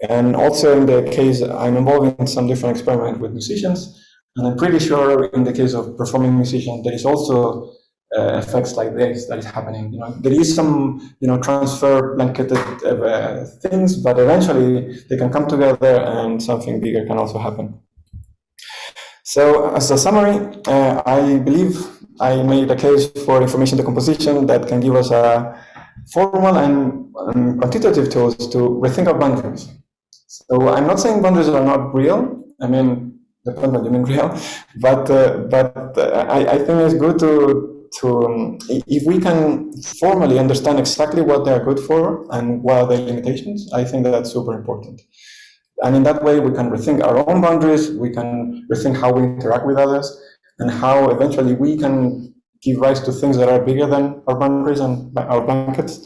And also in the case, I'm involved in some different experiments with musicians, and I'm pretty sure in the case of performing musicians, there is also effects like this that is happening. There is some transfer blanketed things, but eventually they can come together and something bigger can also happen. So as a summary, I believe I made a case for information decomposition that can give us a formal and quantitative tools to rethink our boundaries. So I'm not saying boundaries are not real. I mean, depends what you mean real, but I think it's good to if we can formally understand exactly what they are good for and what are their limitations, I think that's super important. And in that way, we can rethink our own boundaries, we can rethink how we interact with others, and how eventually we can give rise to things that are bigger than our boundaries and our blankets.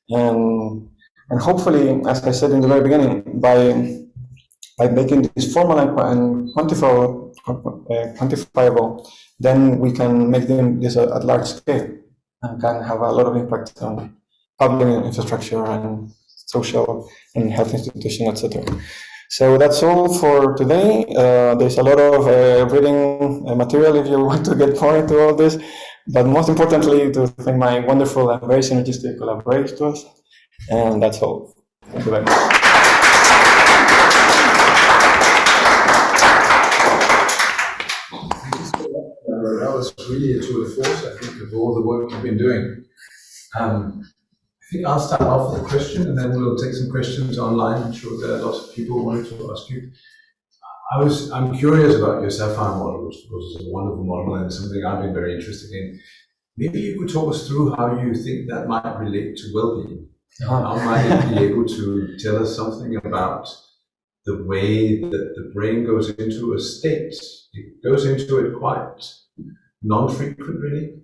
And hopefully, as I said in the very beginning, by making this formal and quantifiable, then we can make this at large scale and can have a lot of impact on public infrastructure and social and health institutions, etc. So that's all for today. There's a lot of reading material if you want to get more into all this, but most importantly, to thank my wonderful and very synergistic collaborators, and that's all. Thank you very much. That was really a tour de force, I think, of all the work you've been doing. I think I'll start off with a question, and then we'll take some questions online. I'm sure there are lots of people wanting to ask you. I'm curious about your Sapphire model, which of course is a wonderful model and something I've been very interested in. Maybe you could talk us through how you think that might relate to well-being. How might it be able to tell us something about the way that the brain goes into a state? It goes into it quite non-frequent, really,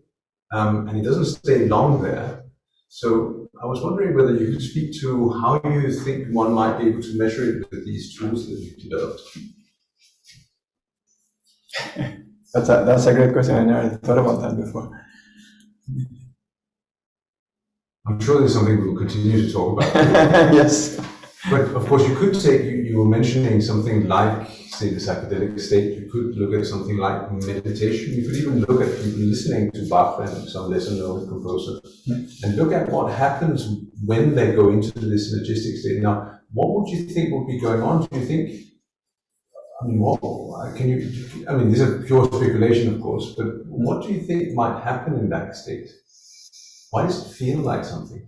and it doesn't stay long there. So I was wondering whether you could speak to how you think one might be able to measure it with these tools that you've developed. That's a great question. I never thought about that before. I'm sure there's something we'll continue to talk about. Yes. But of course, you could take, you you were mentioning something like, say, the psychedelic state. You could look at something like meditation. You could even look at people listening to Bach and some lesser known composer, and look at what happens when they go into this synergistic state. Now, what would you think would be going on? Do you think? I mean, this is pure speculation, of course, but what do you think might happen in that state? Why does it feel like something?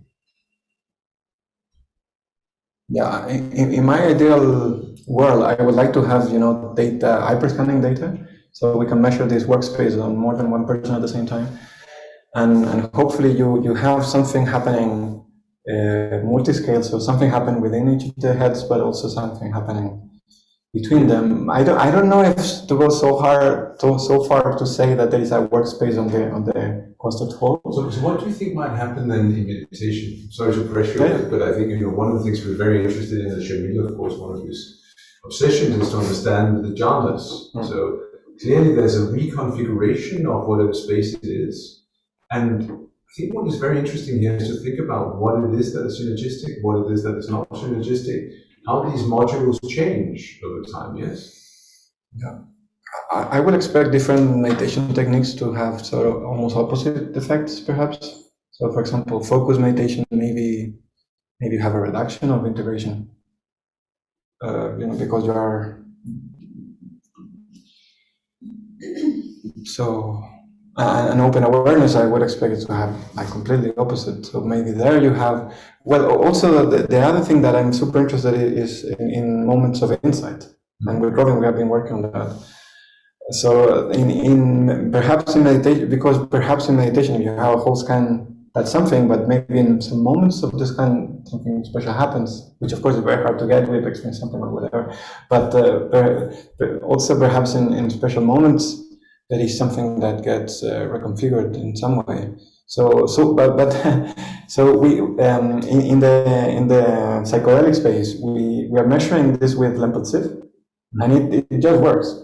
Yeah, in my ideal world, I would like to have, data, hyperscanning data, so we can measure this workspace on more than one person at the same time. And hopefully you have something happening multi-scale, so something happen within each of the heads, but also something happening between them. I don't know if to go so far to say that there is a workspace on the concert hall. So what do you think might happen then in meditation? Sorry to pressure you, but I think one of the things we're very interested in as Shamil, of course, one of his obsessions is to understand the jhanas. So clearly there's a reconfiguration of whatever space it is. And I think what is very interesting here is to think about what it is that is synergistic, what it is that is not synergistic, how these modules change over time, yes? Yeah. I would expect different meditation techniques to have sort of almost opposite effects, perhaps. So, for example, focus meditation, maybe you have a reduction of integration, because you are. So, an open awareness, I would expect it to have like completely opposite. So maybe there you have. Well, also the other thing that I'm super interested in is in moments of insight, and with Robin we have been working on that. So perhaps in meditation, because perhaps in meditation you have a whole scan, that's something, but maybe in some moments of the scan something special happens, which of course is very hard to get with experience something or whatever. But also perhaps in special moments there is something that gets reconfigured in some way. So we in the psychedelic space we are measuring this with Lempel-Ziff, and it just works.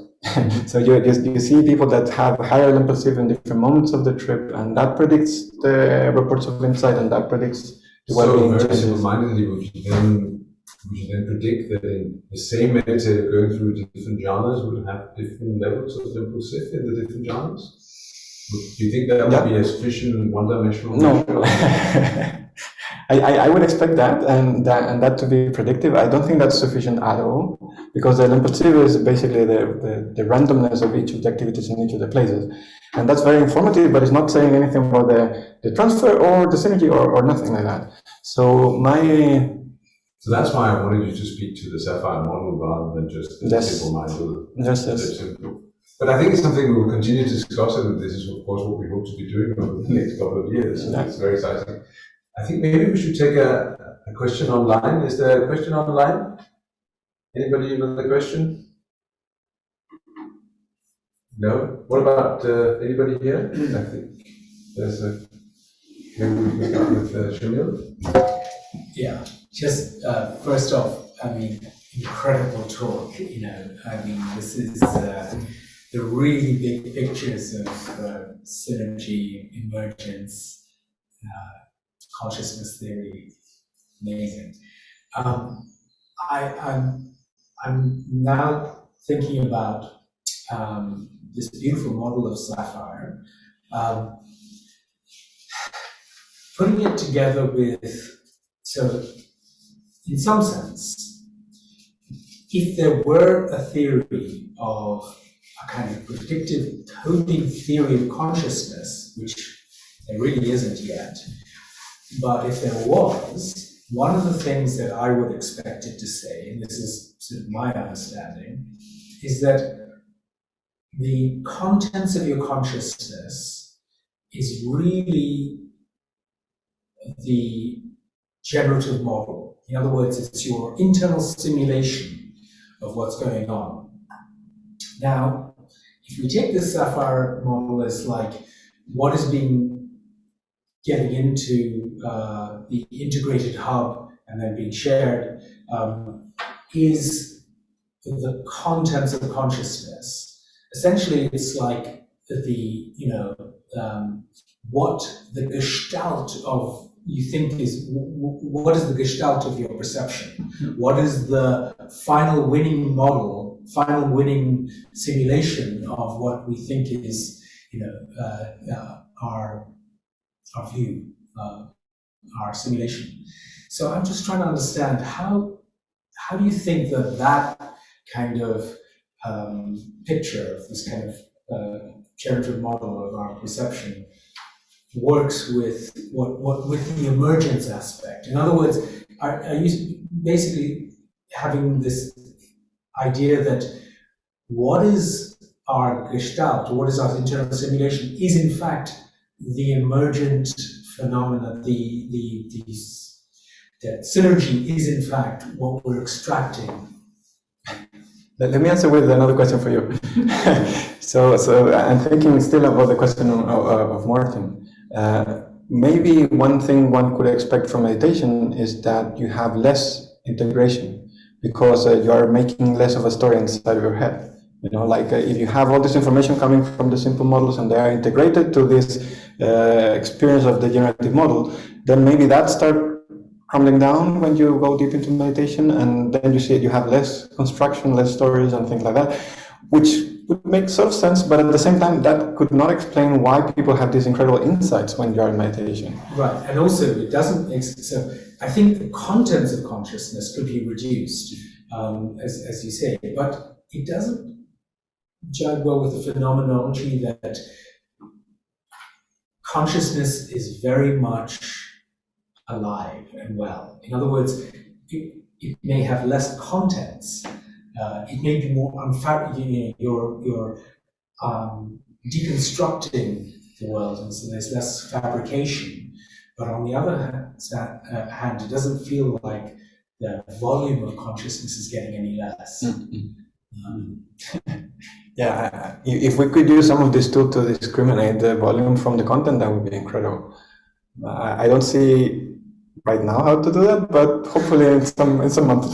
So you see people that have higher Lempel-Ziff in different moments of the trip, and that predicts the reports of insight, and that predicts the well-being changes. So very simple-mindedly, we should then predict that the same meditator going through different jhanas would have different levels of Lempel-Ziff in the different jhanas? Do you think that would be a sufficient one-dimensional measure? No. I would expect that and that to be predictive. I don't think that's sufficient at all, because the Lempel-Ziff is basically the randomness of each of the activities in each of the places. And that's very informative, but it's not saying anything about the transfer or the synergy or nothing like that. So that's why I wanted you to speak to the Sapphire Model rather than just the simple-minded. Yes. But I think it's something we will continue to discuss, and this is, of course, what we hope to be doing over the next couple of years. So it's very exciting. I think maybe we should take a question online. Is there a question online? Anybody with a question? No? What about anybody here? I think there's a... Maybe we can start with Shamil. Yeah, just first off, incredible talk, this is the really big pictures of synergy, emergence, consciousness theory, amazing. I'm now thinking about this beautiful model of Sapphire, putting it together with, so in some sense, if there were a theory of a kind of predictive coding theory of consciousness, which there really isn't yet, but if there was, one of the things that I would expect it to say, and this is sort of my understanding, is that the contents of your consciousness is really the generative model. In other words, it's your internal simulation of what's going on. Now, if we take this Sapphire model as like what is getting into the integrated hub and then being shared, is the contents of consciousness. Essentially, it's like what the gestalt of you think is, what is the gestalt of your perception? What is the final winning model, final winning simulation of what we think is, our view, our simulation? So I'm just trying to understand how do you think that kind of picture of this kind of generative model of our perception works with with the emergence aspect? In other words, are you basically having this idea that what is our gestalt, what is our internal simulation, is in fact the emergent phenomena, the synergy is in fact what we're extracting? Let me answer with another question for you. So I'm thinking still about the question of Martin. Maybe one thing one could expect from meditation is that you have less integration, because you are making less of a story inside of your head. If you have all this information coming from the simple models and they are integrated to this experience of the generative model, then maybe that starts crumbling down when you go deep into meditation, and then you see you have less construction, less stories and things like that, which would make sort of sense, but at the same time that could not explain why people have these incredible insights when you are in meditation. Right, and also it doesn't, so I think the contents of consciousness could be reduced, as you say, but it doesn't jive well with the phenomenology that consciousness is very much alive and well. In other words, it may have less contents. It may be more you're deconstructing the world, and so there's less fabrication. But on the other hand, it doesn't feel like the volume of consciousness is getting any less. Yeah, if we could use some of this tool to discriminate the volume from the content, that would be incredible. I don't see right now how to do that, but hopefully in some months.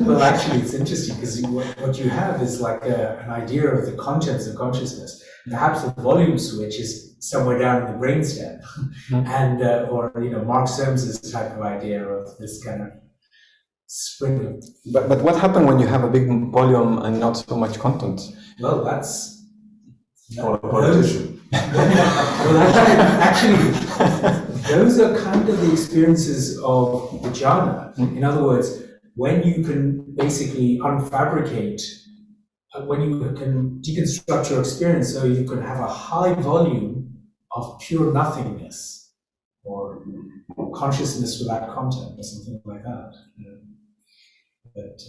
Well, actually, it's interesting because what you have is like an idea of the contents of consciousness. Perhaps the volume switch is somewhere down in the brainstem, and or Mark Solmes's type of idea of this kind of spring. But what happened when you have a big volume and not so much content? Well, that's Or a politician. Well, actually, those are kind of the experiences of the jhana. In other words, when you can basically unfabricate, when you can deconstruct your experience so you can have a high volume of pure nothingness, or consciousness without content, or something like that. But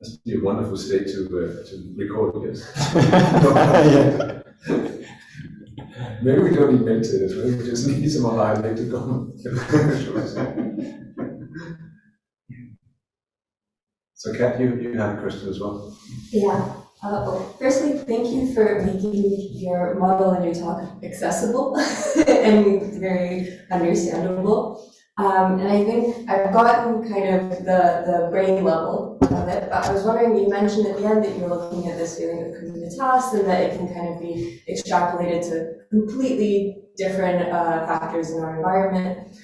must be a wonderful state to record, yes. Yeah. Maybe we don't need meditators, maybe we just need some alive to come. So Kat, you had a question as well? Yeah. Well, firstly, thank you for making your model and your talk accessible and very understandable. And I think I've gotten kind of the brain level of it, but I was wondering, you mentioned at the end that you're looking at this feeling of communitas and that it can kind of be extrapolated to completely different factors in our environment.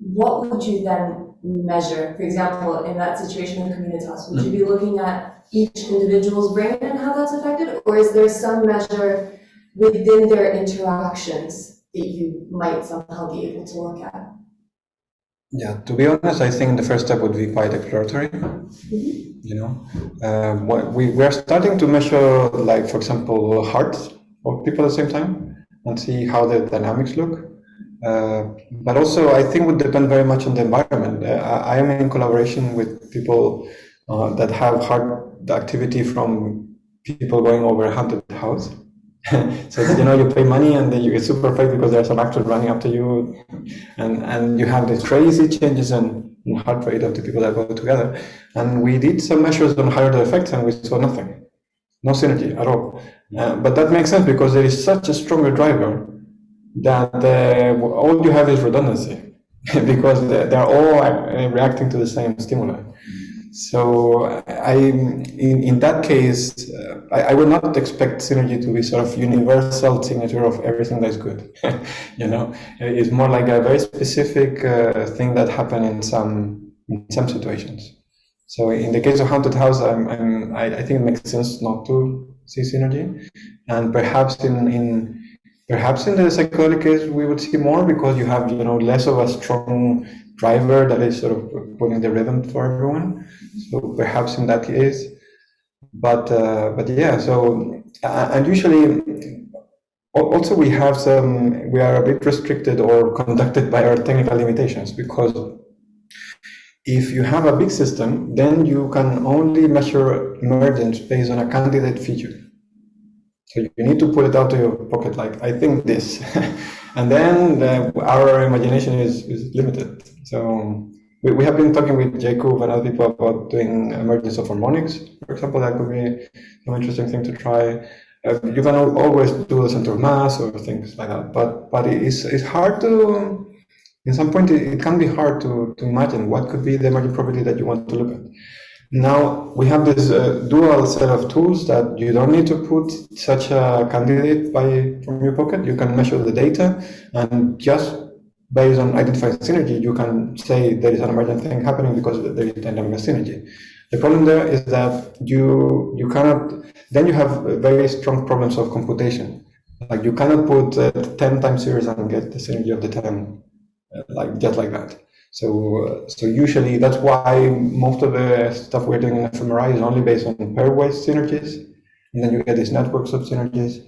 What would you then measure? For example, in that situation of communitas, would you be looking at each individual's brain and how that's affected, or is there some measure within their interactions that you might somehow be able to look at? Yeah, to be honest, I think the first step would be quite exploratory. What we are starting to measure, like for example, hearts of people at the same time and see how the dynamics look. But also, I think it would depend very much on the environment. I am in collaboration with people that have heart activity from people going over a haunted house. So you pay money and then you get super afraid because there are some actors running after you, and you have these crazy changes in heart rate of the people that go together. And we did some measures on higher effects and we saw nothing, no synergy at all. But that makes sense because there is such a stronger driver that all you have is redundancy because they're all reacting to the same stimuli. So in that case, I would not expect synergy to be sort of universal signature of everything that's good. You know, it's more like a very specific thing that happened in some situations. So in the case of haunted house, I think it makes sense not to see synergy, and perhaps in the psychedelic case we would see more because you have less of a strong driver that is sort of putting the rhythm for everyone. So perhaps in that case, but yeah. So and usually also we are a bit restricted or conducted by our technical limitations, because if you have a big system, then you can only measure emergence based on a candidate feature. So you need to pull it out of your pocket, like, I think this. And then our imagination is limited. So we have been talking with Jacob and other people about doing emergence of harmonics, for example. That could be some interesting thing to try. You can always do the center of mass or things like that, but it's hard to. In some point, it can be hard to imagine what could be the emergent property that you want to look at. Now we have this dual set of tools that you don't need to put such a candidate from your pocket. You can measure the data, and just based on identifying synergy, you can say there is an emergent thing happening because there is dynamic synergy. The problem there is that you cannot. Then you have very strong problems of computation. Like, you cannot put 10 time series and get the synergy of the 10. Just like that. So usually that's why most of the stuff we're doing in fMRI is only based on pairwise synergies, and then you get these networks of synergies.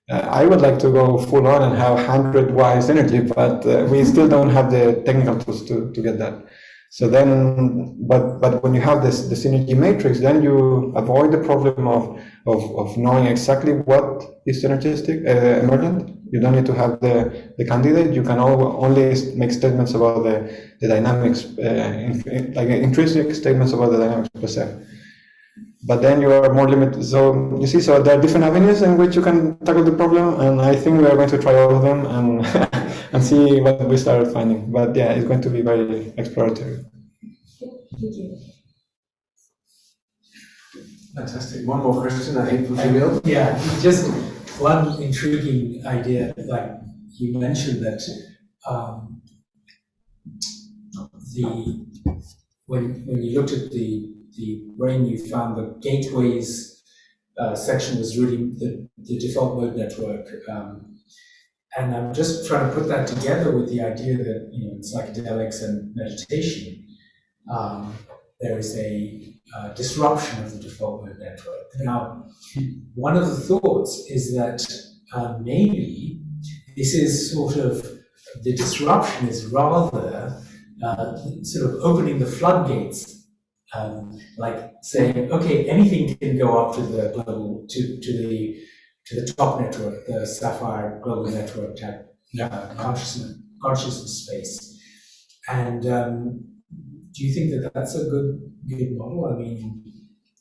I would like to go full on and have 100-wise synergy, but we still don't have the technical tools to get that. So then, but when you have the synergy matrix, then you avoid the problem of knowing exactly what is synergistic, emergent. You don't need to have the candidate. You can only make statements about the dynamics, like intrinsic statements about the dynamics per se. But then you are more limited. So you see, so there are different avenues in which you can tackle the problem, and I think we are going to try all of them and and see what we start finding. But yeah, it's going to be very exploratory. Thank you. Fantastic. One more question, I think, from Jamil. Yeah, just one intriguing idea. Like you mentioned that when you looked at the brain, you found the gateways section was really the default mode network. And I'm just trying to put that together with the idea that, in psychedelics and meditation, there is a disruption of the default mode network. Now, one of the thoughts is that maybe this is sort of, the disruption is rather sort of opening the floodgates. Like saying, okay, anything can go up to the global, to the top network, the Sapphire global network type consciousness space. And do you think that that's a good model?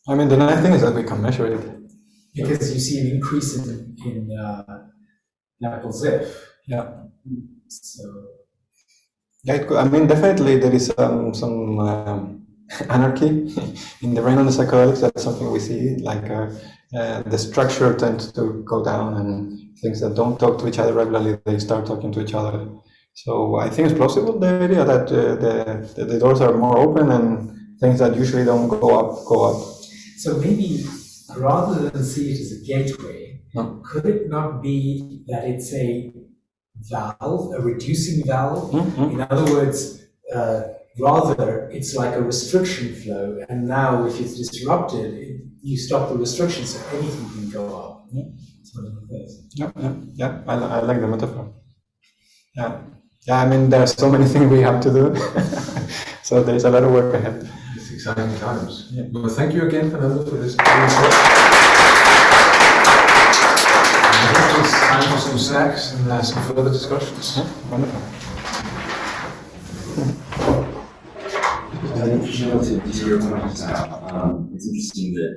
I mean, the nice thing is that we can measure it, because you see an increase in Naples ZIF. Yeah. So. Yeah, definitely there is some anarchy in the brain on the psychedelics. That's something we see, like the structure tends to go down, and things that don't talk to each other regularly, they start talking to each other. So I think it's plausible, the idea that the doors are more open and things that usually don't go up. So maybe rather than see it as a gateway, could it not be that it's a valve, a reducing valve? Mm-hmm. In other words, rather, it's like a restriction flow, and now if it's disrupted, you stop the restriction, so anything can go up. Yeah, I like the metaphor. Yeah, there are so many things we have to do, so there's a lot of work ahead. It's exciting times. Yeah. Well, thank you again, Fernando, for this. I think it's time for some snacks and some further discussions. Yeah, wonderful. Relative to your point just now, it's interesting that